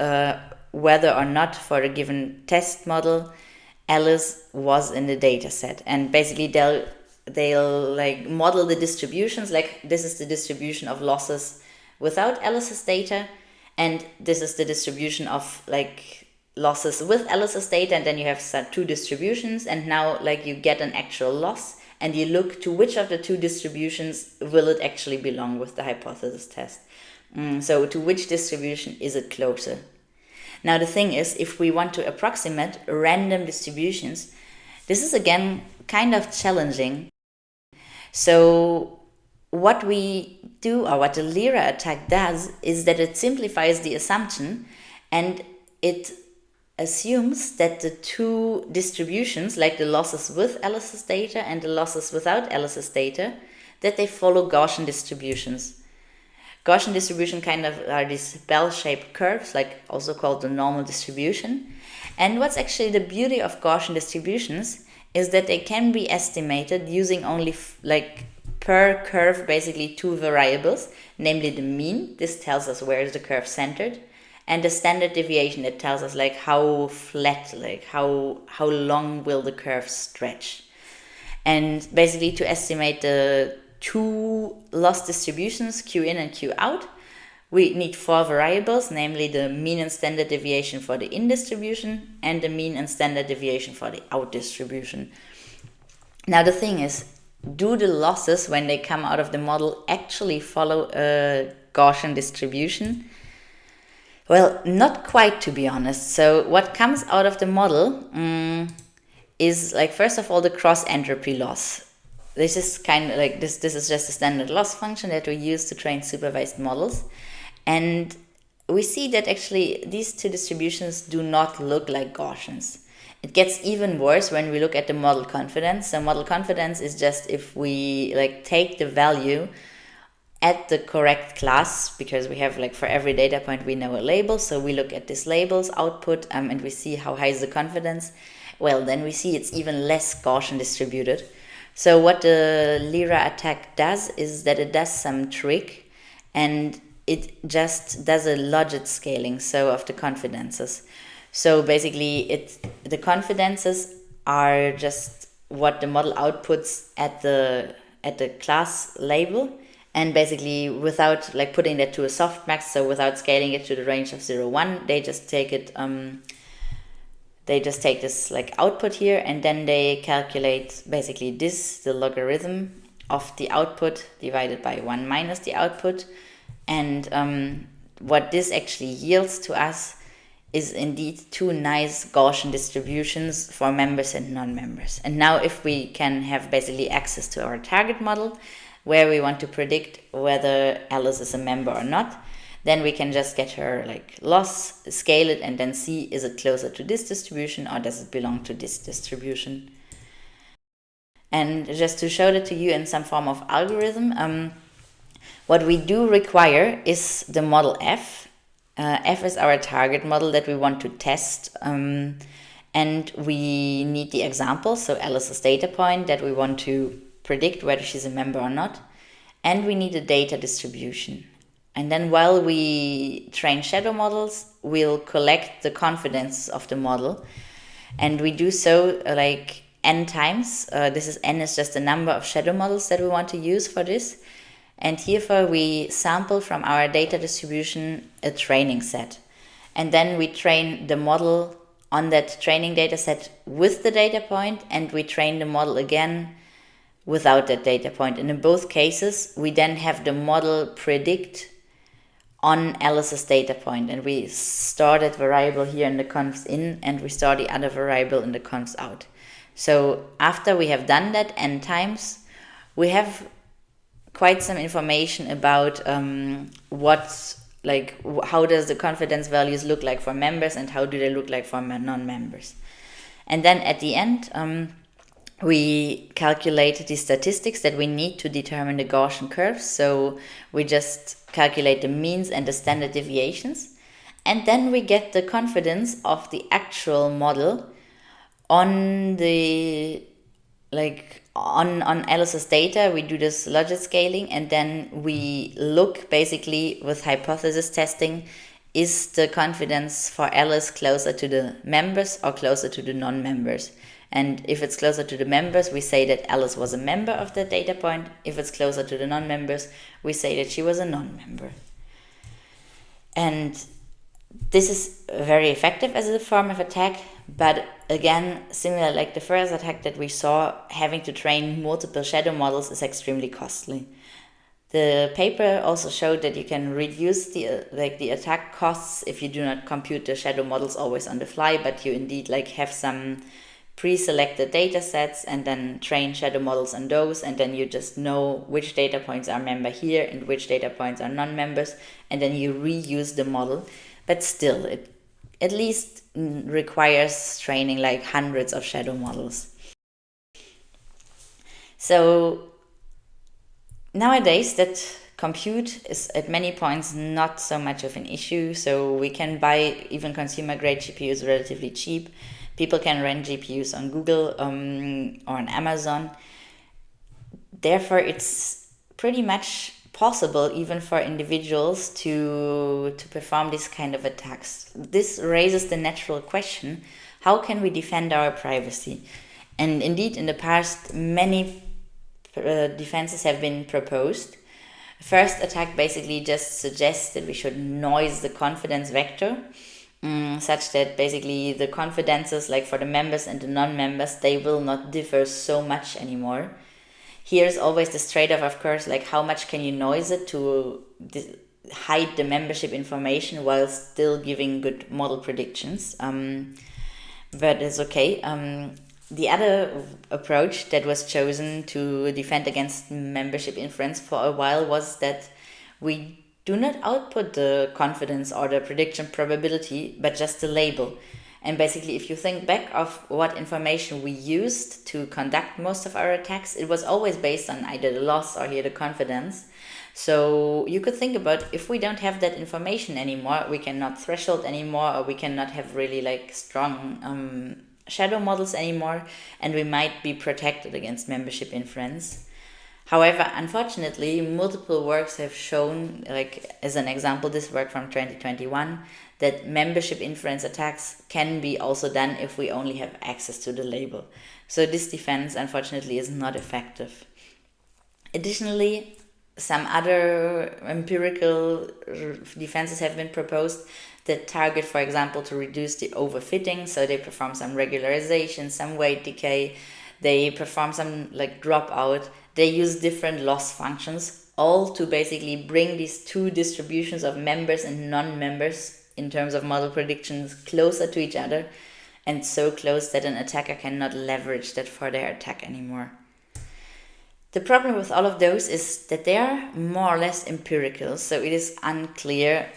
whether or not for a given test model Alice was in the data set. And basically they'll model the distributions, this is the distribution of losses without Alice's data, and this is the distribution of losses with Alice's data, and then you have two distributions, and now you get an actual loss, and you look to which of the two distributions will it actually belong with the hypothesis test. So to which distribution is it closer? Now the thing is, if we want to approximate random distributions, this is again kind of challenging. So what we do, or what the LIRA attack does, is that it simplifies the assumption and it assumes that the two distributions, like the losses with Alice's data and the losses without Alice's data, that they follow Gaussian distributions. Gaussian distribution kind of are these bell-shaped curves, like also called the normal distribution. And what's actually the beauty of Gaussian distributions is that they can be estimated using only like per curve basically two variables, namely the mean, this tells us where is the curve centered, and the standard deviation that tells us like how flat, like how long will the curve stretch. And basically to estimate the two loss distributions, Q in and Q out, we need four variables, namely the mean and standard deviation for the in distribution and the mean and standard deviation for the out distribution. Now the thing is, do the losses when they come out of the model actually follow a Gaussian distribution? Well, not quite, to be honest. So what comes out of the model is like, first of all, the cross entropy loss. This is kind of like this is just a standard loss function that we use to train supervised models. And we see that actually these two distributions do not look like Gaussians. It gets even worse when we look at the model confidence. So model confidence is just if we like take the value at the correct class, because we have like for every data point we know a label, so we look at this label's output and we see how high is the confidence. Well, then we see it's even less Gaussian distributed. So what the Lyra attack does is that it does some trick and it just does a logit scaling, so of the confidences. So basically the confidences are just what the model outputs at the class label, and basically without like putting that to a softmax, so without scaling it to the range of 0, 1, they just take it they just take this like output here, and then they calculate basically this, the logarithm of the output divided by 1 minus the output. And what this actually yields to us is indeed two nice Gaussian distributions for members and non-members. And now if we can have basically access to our target model where we want to predict whether Alice is a member or not, then we can just get her like loss, scale it, and then see is it closer to this distribution or does it belong to this distribution. And just to show that to you in some form of algorithm, what we do require is the model F. F is our target model that we want to test, and we need the example, so Alice's data point that we want to predict whether she's a member or not, and we need a data distribution. And then while we train shadow models, we'll collect the confidence of the model, and we do so like n times. N is just the number of shadow models that we want to use for this. And herefore we sample from our data distribution a training set. And then we train the model on that training data set with the data point, and we train the model again without that data point. And in both cases, we then have the model predict on Alice's data point. And we store that variable here in the const in, and we store the other variable in the const out. So after we have done that n times, we have quite some information about how does the confidence values look like for members and how do they look like for non-members. And then at the end, we calculate the statistics that we need to determine the Gaussian curves. So we just calculate the means and the standard deviations. And then we get the confidence of the actual model on the on Alice's data. We do this logit scaling, and then we look basically with hypothesis testing, is the confidence for Alice closer to the members or closer to the non-members? And if it's closer to the members, we say that Alice was a member of the data point. If it's closer to the non-members, we say that she was a non-member. And this is very effective as a form of attack, but again, similar like the first attack that we saw, having to train multiple shadow models is extremely costly. The paper also showed that you can reduce the attack costs if you do not compute the shadow models always on the fly, but you indeed have some pre-selected data sets and then train shadow models on those, and then you just know which data points are member here and which data points are non-members, and then you reuse the model. But still, at least requires training like hundreds of shadow models. So nowadays that compute is at many points not so much of an issue. So we can buy even consumer grade GPUs relatively cheap. People can rent GPUs on Google or on Amazon. Therefore, it's pretty much possible even for individuals to perform this kind of attacks. This raises the natural question, how can we defend our privacy? And indeed, in the past, many defenses have been proposed. First attack basically just suggests that we should noise the confidence vector, such that basically the confidences, like for the members and the non-members, they will not differ so much anymore. Here's always this trade-off, of course, like how much can you noise it to hide the membership information while still giving good model predictions. But it's okay. The other approach that was chosen to defend against membership inference for a while was that we do not output the confidence or the prediction probability, but just the label. And basically, if you think back of what information we used to conduct most of our attacks, it was always based on either the loss or here the confidence. So you could think about, if we don't have that information anymore, we cannot threshold anymore, or we cannot have really like strong shadow models anymore, and we might be protected against membership inference. However, unfortunately, multiple works have shown, like as an example, this work from 2021, that membership inference attacks can be also done if we only have access to the label. So this defense, unfortunately, is not effective. Additionally, some other empirical defenses have been proposed that target, for example, to reduce the overfitting. So they perform some regularization, some weight decay, they perform some like dropout. They use different loss functions, all to basically bring these two distributions of members and non-members in terms of model predictions closer to each other, and so close that an attacker cannot leverage that for their attack anymore. The problem with all of those is that they are more or less empirical, so it is unclear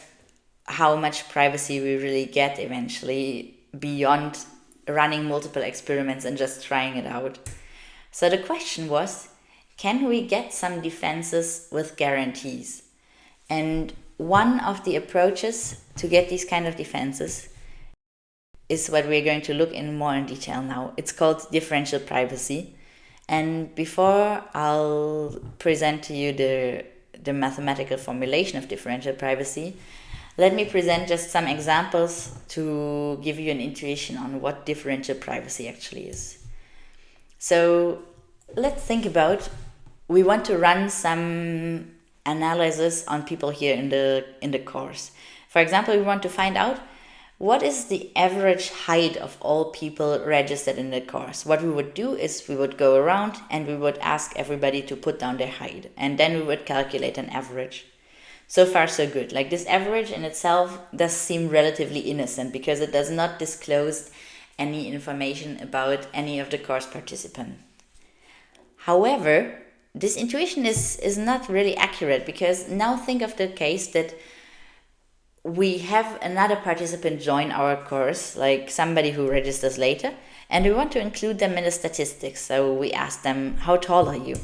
how much privacy we really get eventually beyond running multiple experiments and just trying it out. So the question was, can we get some defenses with guarantees? And one of the approaches to get these kind of defenses is what we're going to look in more in detail now. It's called differential privacy. And before I'll present to you the mathematical formulation of differential privacy, let me present just some examples to give you an intuition on what differential privacy actually is. So let's think about, we want to run some analysis on people here in the course. For example, we want to find out what is the average height of all people registered in the course. What we would do is we would go around and we would ask everybody to put down their height, and then we would calculate an average. So far so good. Like, this average in itself does seem relatively innocent because it does not disclose any information about any of the course participants. However, this intuition is not really accurate, because now think of the case that we have another participant join our course, like somebody who registers later, and we want to include them in the statistics. So we ask them, how tall are you?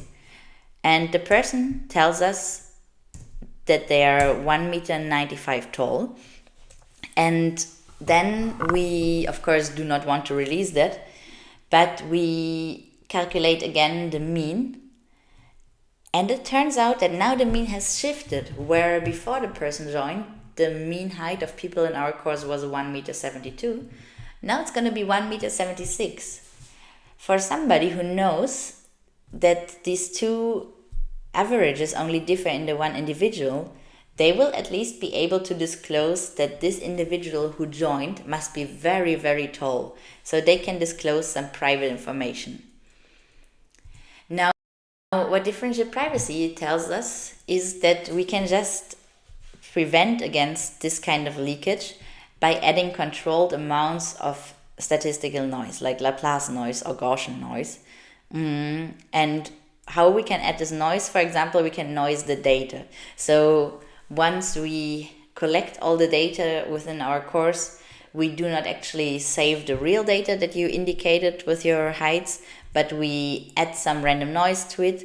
And the person tells us that they are 1.95 meters tall. And then we, of course, do not want to release that, but we calculate again the mean. And it turns out that now the mean has shifted, where before the person joined, the mean height of people in our course was 1.72 meters. Now it's going to be 1.76 meters. For somebody who knows that these two averages only differ in the one individual, they will at least be able to disclose that this individual who joined must be very, very tall. So they can disclose some private information. Now, what differential privacy tells us is that we can just prevent against this kind of leakage by adding controlled amounts of statistical noise, like Laplace noise or Gaussian noise. And how we can add this noise, for example, we can noise the data. So once we collect all the data within our course, we do not actually save the real data that you indicated with your heights, but we add some random noise to it,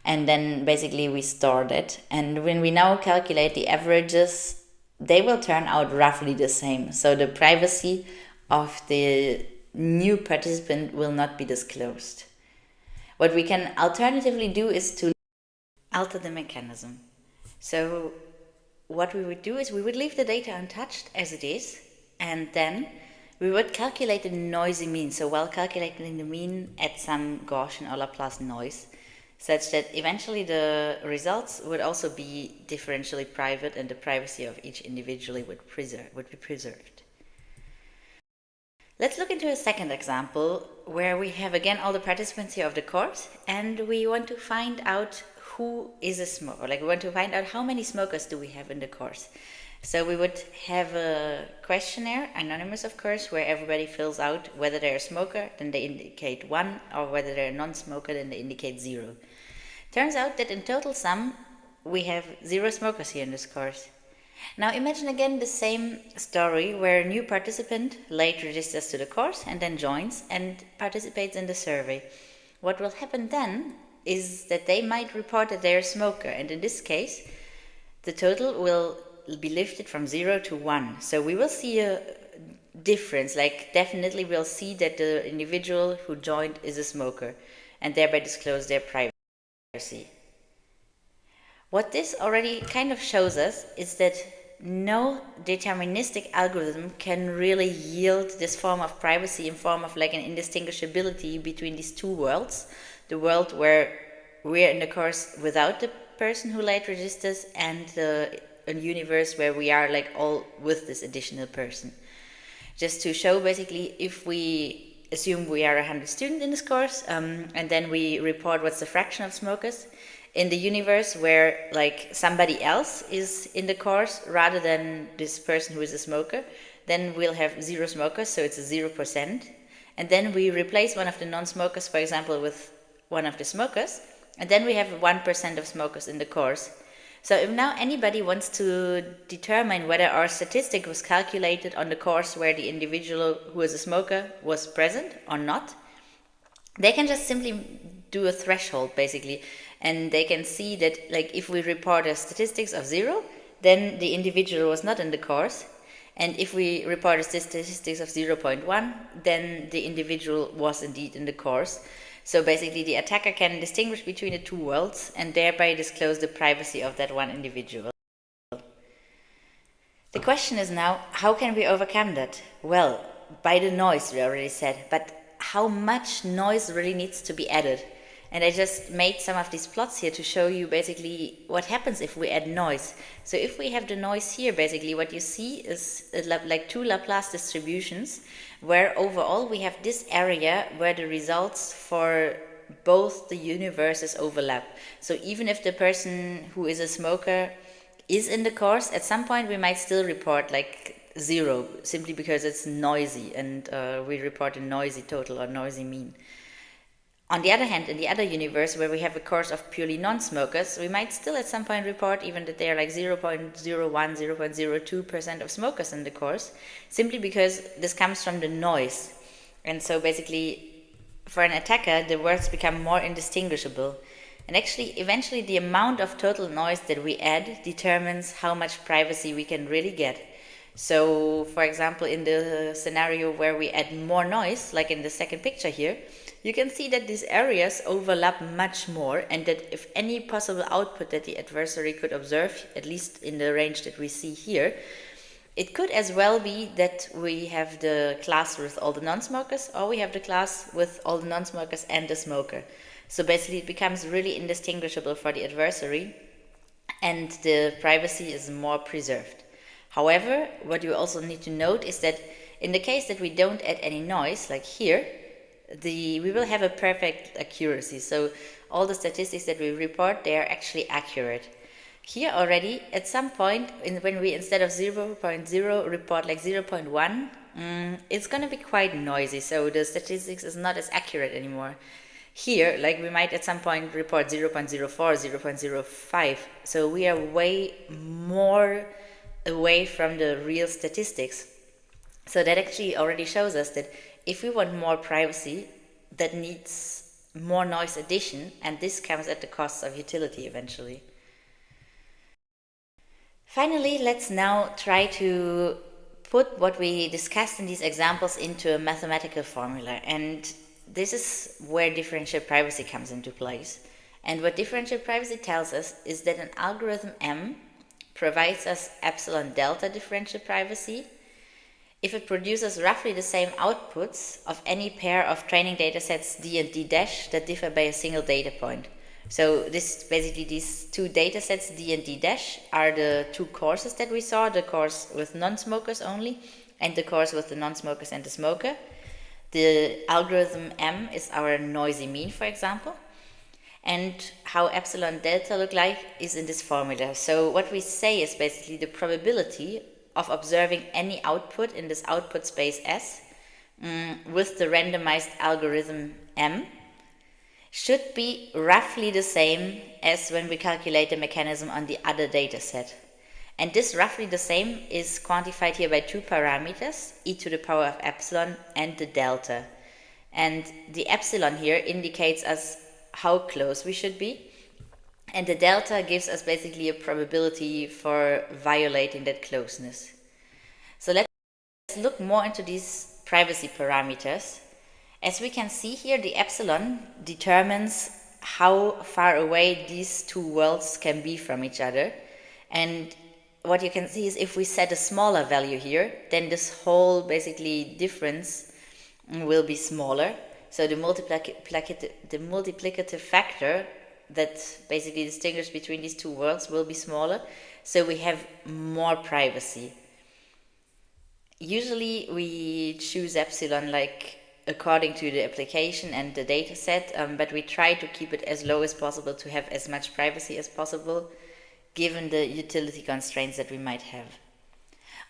and then basically we store that. And when we now calculate the averages, they will turn out roughly the same. So the privacy of the new participant will not be disclosed. What we can alternatively do is to alter the mechanism. So what we would do is we would leave the data untouched as it is, and then we would calculate the noisy mean. So while calculating the mean, add some Gaussian or Laplace noise, such that eventually the results would also be differentially private and the privacy of each individually would be preserved. Let's look into a second example where we have again all the participants here of the course, and we want to find out who is a smoker. Like, we want to find out how many smokers do we have in the course. So we would have a questionnaire, anonymous of course, where everybody fills out whether they're a smoker, then they indicate 1, or whether they're a non-smoker, then they indicate 0. Turns out that in total sum, we have 0 smokers here in this course. Now imagine again the same story where a new participant late registers to the course and then joins and participates in the survey. What will happen then is that they might report that they're a smoker, and in this case the total will be lifted from 0 to 1. So we will see a difference, like definitely we'll see that the individual who joined is a smoker and thereby disclose their privacy. What this already kind of shows us is that no deterministic algorithm can really yield this form of privacy in form of like an indistinguishability between these two worlds. The world where we're in the course without the person who late registers, and a universe where we are like all with this additional person. Just to show basically, if we assume we are 100 students in this course, and then we report what's the fraction of smokers, in the universe where like somebody else is in the course rather than this person who is a smoker, then we'll have 0 smokers, so it's a 0%. And then we replace one of the non-smokers, for example, with one of the smokers, and then we have 1% of smokers in the course. So if now anybody wants to determine whether our statistic was calculated on the course where the individual who is a smoker was present or not, they can just simply do a threshold basically, and they can see that like if we report a statistics of 0, then the individual was not in the course, and if we report a statistics of 0.1, then the individual was indeed in the course. So basically the attacker can distinguish between the two worlds and thereby disclose the privacy of that one individual. The question is now, how can we overcome that? Well, by the noise, we already said, but how much noise really needs to be added? And I just made some of these plots here to show you basically what happens if we add noise. So if we have the noise here, basically what you see is like 2 Laplace distributions, where overall we have this area where the results for both the universes overlap. So even if the person who is a smoker is in the course, at some point we might still report like 0, simply because it's noisy, and we report a noisy total or noisy mean. On the other hand, in the other universe where we have a course of purely non-smokers, we might still at some point report even that they are like 0.01, 0.02% of smokers in the course, simply because this comes from the noise. And so basically, for an attacker, the words become more indistinguishable. And actually, eventually the amount of total noise that we add determines how much privacy we can really get. So, for example, in the scenario where we add more noise, like in the second picture here, you can see that these areas overlap much more, and that if any possible output that the adversary could observe, at least in the range that we see here, it could as well be that we have the class with all the non-smokers, or we have the class with all the non-smokers and the smoker. So basically it becomes really indistinguishable for the adversary, and the privacy is more preserved. However, what you also need to note is that in the case that we don't add any noise, like here, we will have a perfect accuracy. So all the statistics that we report, they are actually accurate. Here already, at some point, when we instead of 0.0 report like 0.1, it's going to be quite noisy. So the statistics is not as accurate anymore. Here, like we might at some point report 0.04, 0.05. So we are way more away from the real statistics. So that actually already shows us that if we want more privacy, that needs more noise addition, and this comes at the cost of utility eventually. Finally, let's now try to put what we discussed in these examples into a mathematical formula. And this is where differential privacy comes into place. And what differential privacy tells us is that an algorithm M provides us epsilon delta differential privacy if it produces roughly the same outputs of any pair of training datasets D and D dash that differ by a single data point. So this basically, these two datasets D and D dash are the two courses that we saw, the course with non-smokers only and the course with the non-smokers and the smoker. The algorithm M is our noisy mean, for example. And how epsilon delta look like is in this formula. So what we say is basically the probability of observing any output in this output space S with the randomized algorithm M should be roughly the same as when we calculate the mechanism on the other data set. And this roughly the same is quantified here by two parameters, e to the power of epsilon and the delta. And the epsilon here indicates us how close we should be, and the delta gives us basically a probability for violating that closeness. So let's look more into these privacy parameters. As we can see here, the epsilon determines how far away these two worlds can be from each other. And what you can see is if we set a smaller value here, then this whole basically difference will be smaller. So the multiplicative factor that basically distinguishes between these two worlds will be smaller. So we have more privacy. Usually we choose epsilon like according to the application and the data set, but we try to keep it as low as possible to have as much privacy as possible, given the utility constraints that we might have.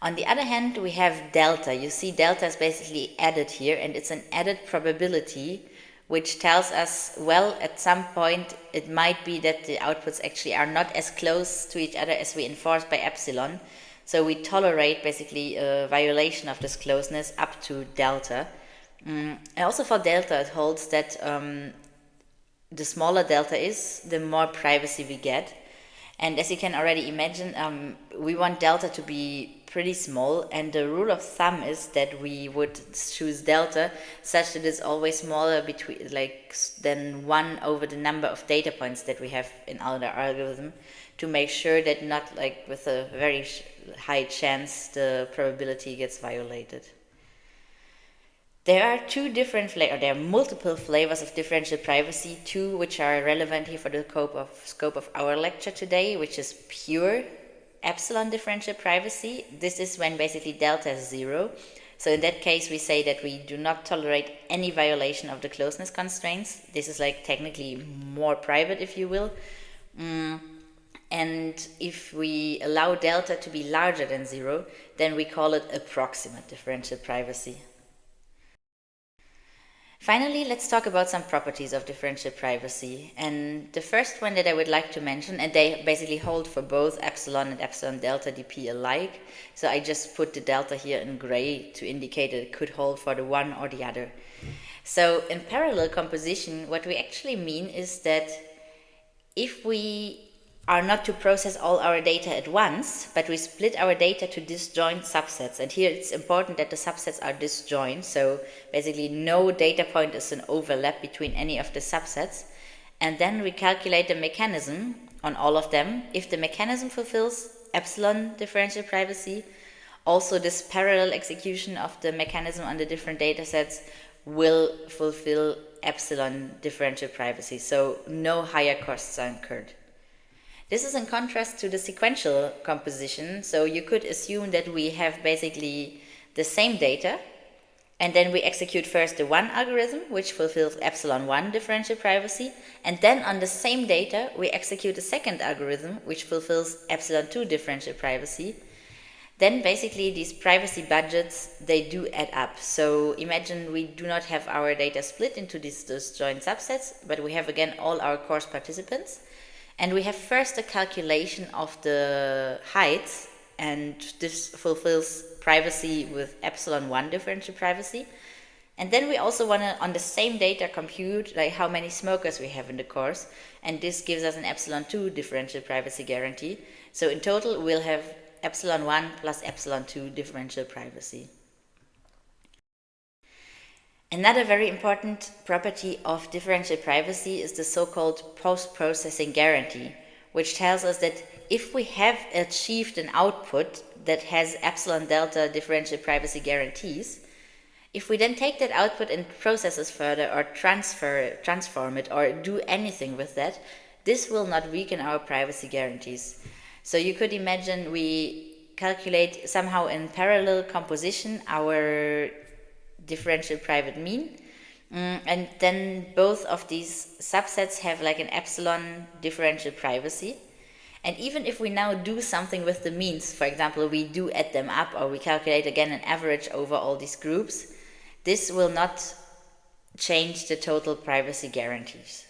On the other hand, we have delta. You see delta is basically added here, and it's an added probability which tells us, well, at some point it might be that the outputs actually are not as close to each other as we enforce by epsilon. So we tolerate basically a violation of this closeness up to delta. And also for delta, it holds that the smaller delta is, the more privacy we get. And as you can already imagine, we want delta to be pretty small, and the rule of thumb is that we would choose delta such that it's always smaller than 1 over the number of data points that we have in our algorithm, to make sure that not with a very high chance the probability gets violated. There are there are multiple flavors of differential privacy, two which are relevant here for the scope of our lecture today, which is pure epsilon differential privacy. This is when basically delta is 0. So in that case, we say that we do not tolerate any violation of the closeness constraints. This is technically more private, if you will. And if we allow delta to be larger than 0, then we call it approximate differential privacy. Finally, let's talk about some properties of differential privacy. And the first one that I would like to mention, and they basically hold for both epsilon and epsilon delta dp alike. So I just put the delta here in gray to indicate that it could hold for the one or the other. So in parallel composition, what we actually mean is that if we are not to process all our data at once, but we split our data to disjoint subsets. And here it's important that the subsets are disjoint, so basically no data point is an overlap between any of the subsets. And then we calculate the mechanism on all of them. If the mechanism fulfills epsilon differential privacy, also this parallel execution of the mechanism on the different data sets will fulfill epsilon differential privacy, so no higher costs are incurred. This is in contrast to the sequential composition, so you could assume that we have basically the same data, and then we execute first the one algorithm, which fulfills epsilon 1 differential privacy, and then on the same data we execute a second algorithm, which fulfills epsilon 2 differential privacy. Then basically these privacy budgets, they do add up. So imagine we do not have our data split into these disjoint subsets, but we have again all our course participants. And we have first a calculation of the heights and this fulfills privacy with epsilon 1 differential privacy. And then we also want to, on the same data, compute like how many smokers we have in the course, and this gives us an epsilon 2 differential privacy guarantee. So in total, we'll have epsilon 1 plus epsilon 2 differential privacy. Another very important property of differential privacy is the so-called post-processing guarantee, which tells us that if we have achieved an output that has epsilon delta differential privacy guarantees, if we then take that output and process it further or transform it or do anything with that, this will not weaken our privacy guarantees. So you could imagine we calculate somehow in parallel composition our differential private mean, and then both of these subsets have like an epsilon differential privacy. And even if we now do something with the means, for example, we do add them up or we calculate again an average over all these groups, this will not change the total privacy guarantees.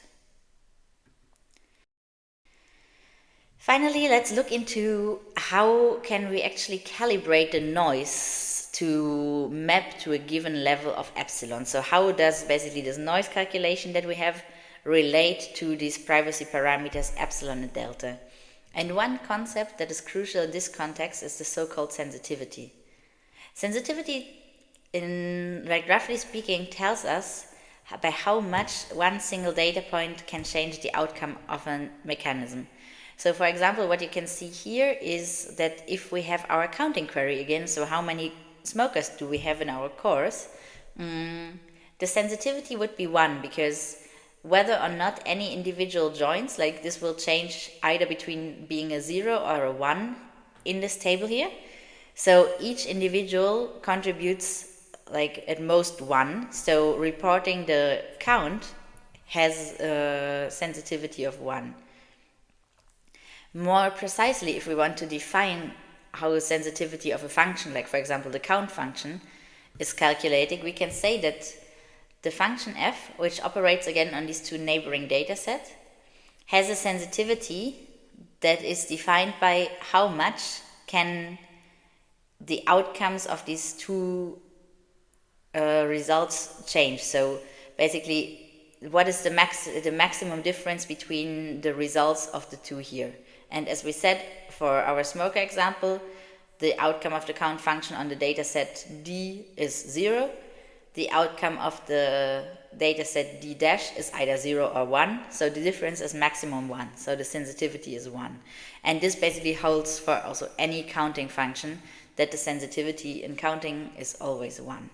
Finally, let's look into how can we actually calibrate the noise to map to a given level of epsilon. So how does basically this noise calculation that we have relate to these privacy parameters epsilon and delta? And one concept that is crucial in this context is the so-called sensitivity. Sensitivity, in like roughly speaking, tells us by how much one single data point can change the outcome of a mechanism. So for example, what you can see here is that if we have our counting query again, so how many smokers do we have in our course, the sensitivity would be 1, because whether or not any individual joins, like this will change either between being a 0 or a 1 in this table here. So each individual contributes like at most 1, so reporting the count has a sensitivity of 1. More precisely, if we want to define how the sensitivity of a function, like for example the count function, is calculated, we can say that the function f, which operates again on these two neighboring data sets, has a sensitivity that is defined by how much can the outcomes of these two results change. So basically, what is the maximum difference between the results of the two here? And as we said, for our smoker example, the outcome of the count function on the dataset D is 0. The outcome of the dataset D dash is either 0 or 1. So the difference is maximum 1. So the sensitivity is 1. And this basically holds for also any counting function, that the sensitivity in counting is always 1.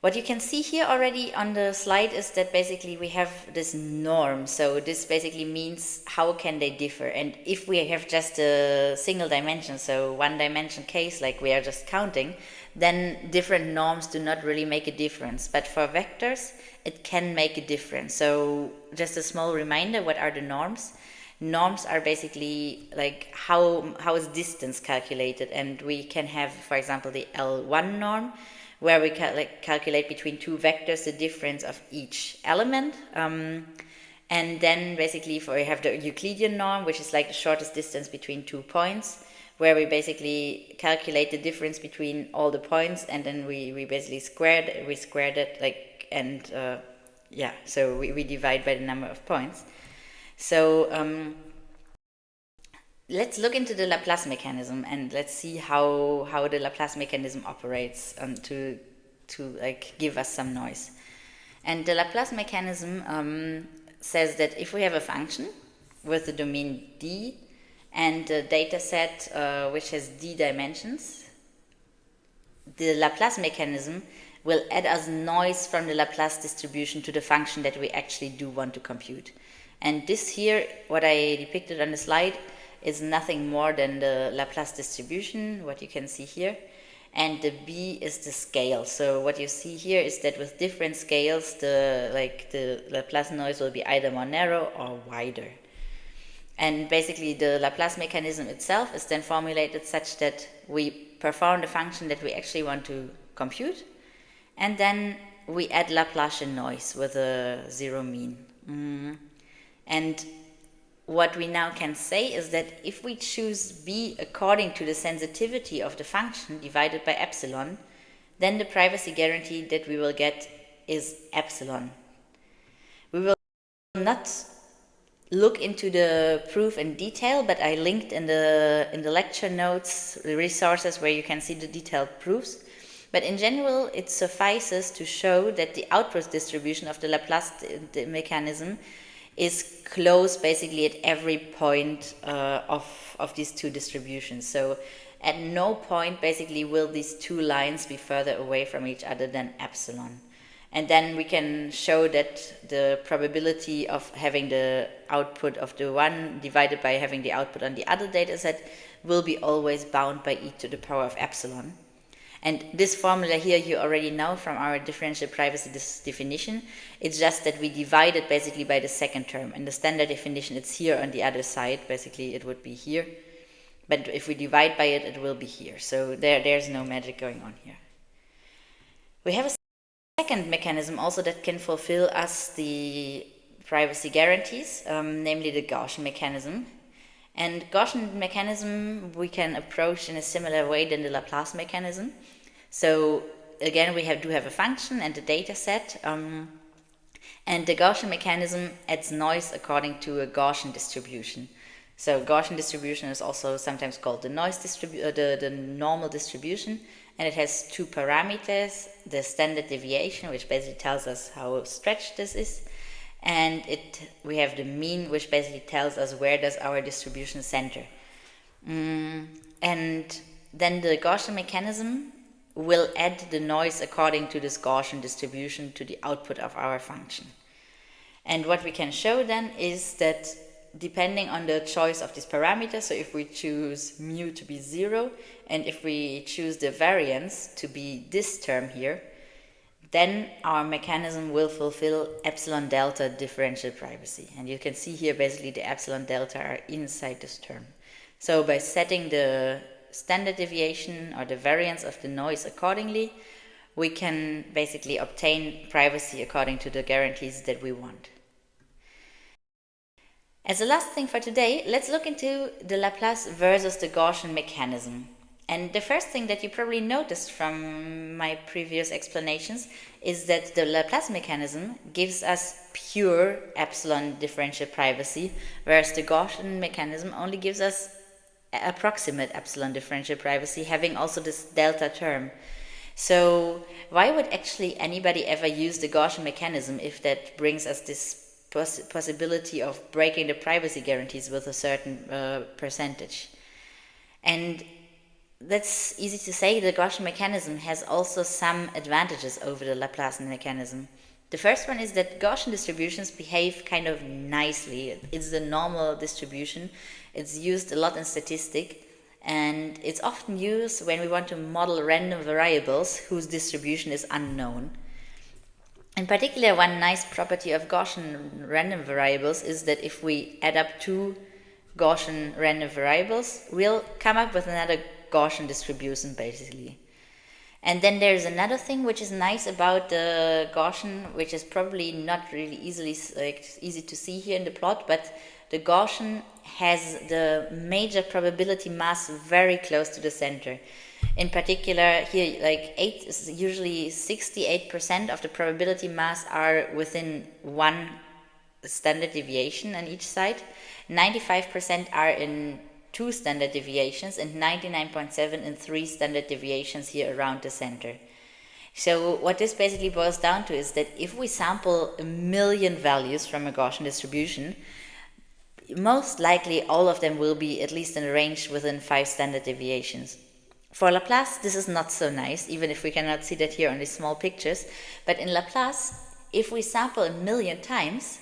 What you can see here already on the slide is that basically we have this norm. So this basically means how can they differ. And if we have just a single dimension, so one dimension case, like we are just counting, then different norms do not really make a difference. But for vectors, it can make a difference. So just a small reminder, what are the norms? Norms are basically like how is distance calculated. And we can have, for example, the L1 norm, where we calculate between two vectors the difference of each element. And then basically we have the Euclidean norm, which is like the shortest distance between 2 points, where we basically calculate the difference between all the points, and then we basically squared it, like, and so we divide by the number of points. So let's look into the Laplace mechanism, and let's see how the Laplace mechanism operates to like give us some noise. And the Laplace mechanism says that if we have a function with the domain D and a data set which has D dimensions, the Laplace mechanism will add us noise from the Laplace distribution to the function that we actually do want to compute. And this here, what I depicted on the slide, is nothing more than the Laplace distribution, what you can see here, and the B is the scale. So what you see here is that with different scales, the Laplace noise will be either more narrow or wider. And basically the Laplace mechanism itself is then formulated such that we perform the function that we actually want to compute, and then we add Laplacian noise with a zero mean. And what we now can say is that if we choose b according to the sensitivity of the function divided by epsilon, then the privacy guarantee that we will get is epsilon. We will not look into the proof in detail, but I linked in the lecture notes the resources where you can see the detailed proofs. But in general, it suffices to show that the output distribution of the Laplace mechanism is close basically at every point of these two distributions. So at no point basically will these two lines be further away from each other than epsilon. And then we can show that the probability of having the output of the one divided by having the output on the other data set will be always bound by e to the power of epsilon. And this formula here you already know from our differential privacy definition. It's just that we divide it basically by the second term. In the standard definition, it's here on the other side. Basically, it would be here. But if we divide by it, it will be here. So there's no magic going on here. We have a second mechanism also that can fulfill us the privacy guarantees, namely the Gaussian mechanism. And Gaussian mechanism we can approach in a similar way than the Laplace mechanism. So again, we do have a function and a data set, and the Gaussian mechanism adds noise according to a Gaussian distribution. So Gaussian distribution is also sometimes called the noise the normal distribution, and it has two parameters: the standard deviation, which basically tells us how stretched this is, and we have the mean, which basically tells us where does our distribution center. And then the Gaussian mechanism will add the noise according to this Gaussian distribution to the output of our function. And what we can show then is that depending on the choice of this parameter, so if we choose mu to be 0, and if we choose the variance to be this term here, then our mechanism will fulfill epsilon delta differential privacy. And you can see here basically the epsilon delta are inside this term. So by setting the standard deviation or the variance of the noise accordingly, we can basically obtain privacy according to the guarantees that we want. As the last thing for today, let's look into the Laplace versus the Gaussian mechanism. And the first thing that you probably noticed from my previous explanations is that the Laplace mechanism gives us pure epsilon differential privacy, whereas the Gaussian mechanism only gives us approximate epsilon differential privacy, having also this delta term. So why would actually anybody ever use the Gaussian mechanism if that brings us this possibility of breaking the privacy guarantees with a certain percentage? And that's easy to say. The Gaussian mechanism has also some advantages over the Laplace mechanism. The first one is that Gaussian distributions behave kind of nicely. It's the normal distribution. It's used a lot in statistics, and it's often used when we want to model random variables whose distribution is unknown. In particular, one nice property of Gaussian random variables is that if we add up two Gaussian random variables, we'll come up with another Gaussian distribution basically. And then there's another thing which is nice about the Gaussian, which is probably not really easy to see here in the plot, but the Gaussian has the major probability mass very close to the center. In particular, here, usually 68% of the probability mass are within one standard deviation on each side. 95% are in 2 standard deviations, and 99.7 in 3 standard deviations here around the center. So what this basically boils down to is that if we sample 1 million values from a Gaussian distribution, most likely all of them will be at least in a range within 5 standard deviations. For Laplace, this is not so nice, even if we cannot see that here on these small pictures. But in Laplace, if we sample 1 million times,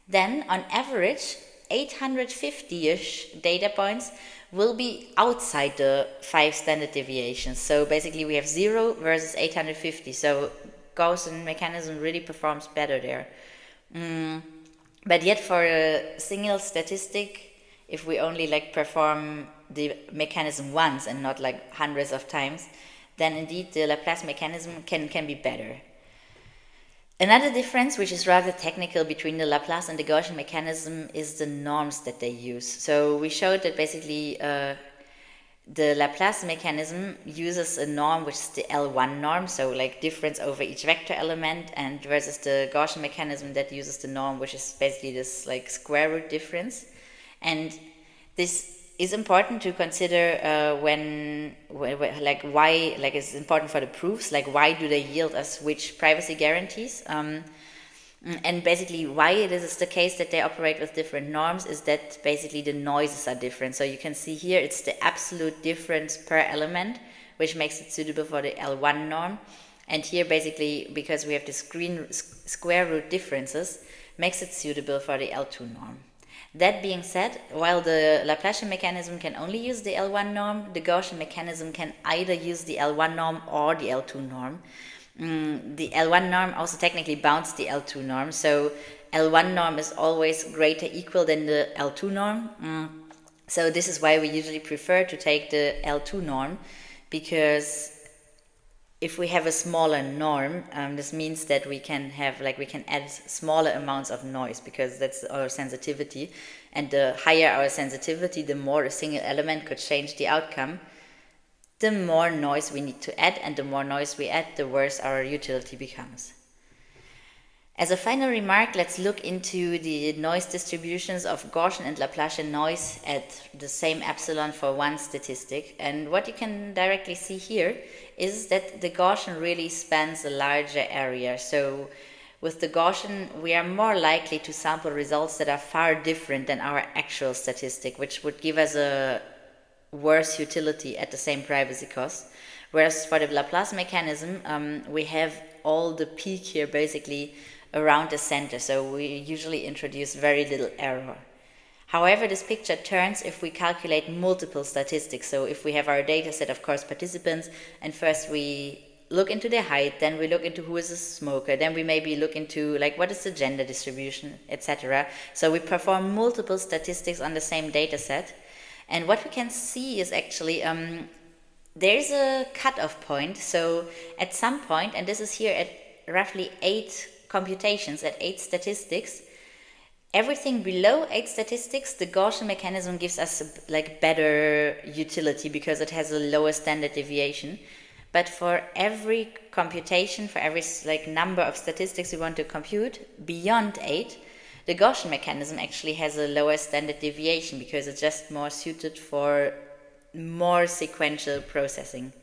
then on average 850-ish data points will be outside the 5 standard deviations. So basically we have 0 versus 850. So Gaussian mechanism really performs better there. But yet for a single statistic, if we only perform the mechanism once and not hundreds of times, then indeed the Laplace mechanism can be better. Another difference, which is rather technical between the Laplace and the Gaussian mechanism, is the norms that they use. So we showed that basically the Laplace mechanism uses a norm which is the L1 norm, so like difference over each vector element, and versus the Gaussian mechanism that uses the norm which is basically this like square root difference. And this is important to consider when like why, like it's important for the proofs, like why do they yield us which privacy guarantees. And basically why it is the case that they operate with different norms is that basically the noises are different. So you can see here it's the absolute difference per element which makes it suitable for the L1 norm. And here basically, because we have the square root differences, makes it suitable for the L2 norm. That being said, while the Laplacian mechanism can only use the L1 norm, the Gaussian mechanism can either use the L1 norm or the L2 norm. The L1 norm also technically bounds the L2 norm, so L1 norm is always greater equal than the L2 norm. So this is why we usually prefer to take the L2 norm, because if we have a smaller norm, this means that we can have, like, we can add smaller amounts of noise, because that's our sensitivity. And the higher our sensitivity, the more a single element could change the outcome, the more noise we need to add, and the more noise we add, the worse our utility becomes. As a final remark, let's look into the noise distributions of Gaussian and Laplacian noise at the same epsilon for one statistic. And what you can directly see here is that the Gaussian really spans a larger area. So with the Gaussian, we are more likely to sample results that are far different than our actual statistic, which would give us a worse utility at the same privacy cost. Whereas for the Laplace mechanism, we have all the peak here basically around the center, so we usually introduce very little error. However, this picture turns if we calculate multiple statistics. So if we have our data set of course participants, and first we look into their height, then we look into who is a smoker, then we maybe look into like what is the gender distribution, etc. So we perform multiple statistics on the same data set, and what we can see is actually there's a cutoff point. So at some point, and this is here at roughly 8 computations, at 8 statistics, everything below 8 statistics, the Gaussian mechanism gives us like better utility because it has a lower standard deviation. But for every computation, for every like number of statistics we want to compute beyond 8, the Gaussian mechanism actually has a lower standard deviation because it's just more suited for more sequential processing.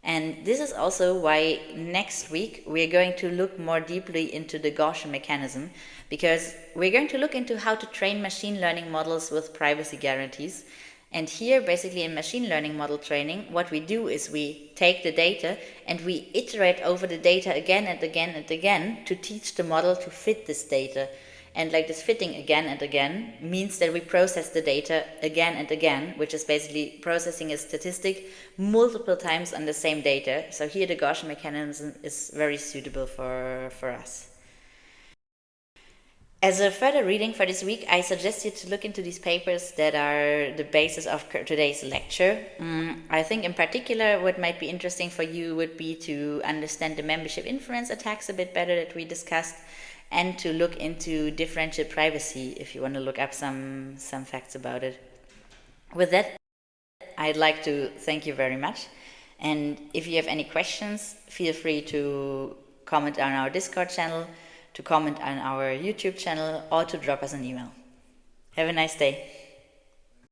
And this is also why next week we're going to look more deeply into the Gaussian mechanism, because we're going to look into how to train machine learning models with privacy guarantees. And here, basically in machine learning model training, what we do is we take the data and we iterate over the data again and again and again to teach the model to fit this data. And like this fitting again and again means that we process the data again and again, which is basically processing a statistic multiple times on the same data. So here the Gaussian mechanism is very suitable for us. As a further reading for this week, I suggest you to look into these papers that are the basis of today's lecture. I think in particular what might be interesting for you would be to understand the membership inference attacks a bit better that we discussed, and to look into differential privacy if you want to look up some facts about it. With that, I'd like to thank you very much. And if you have any questions, feel free to comment on our Discord channel, to comment on our YouTube channel, or to drop us an email. Have a nice day.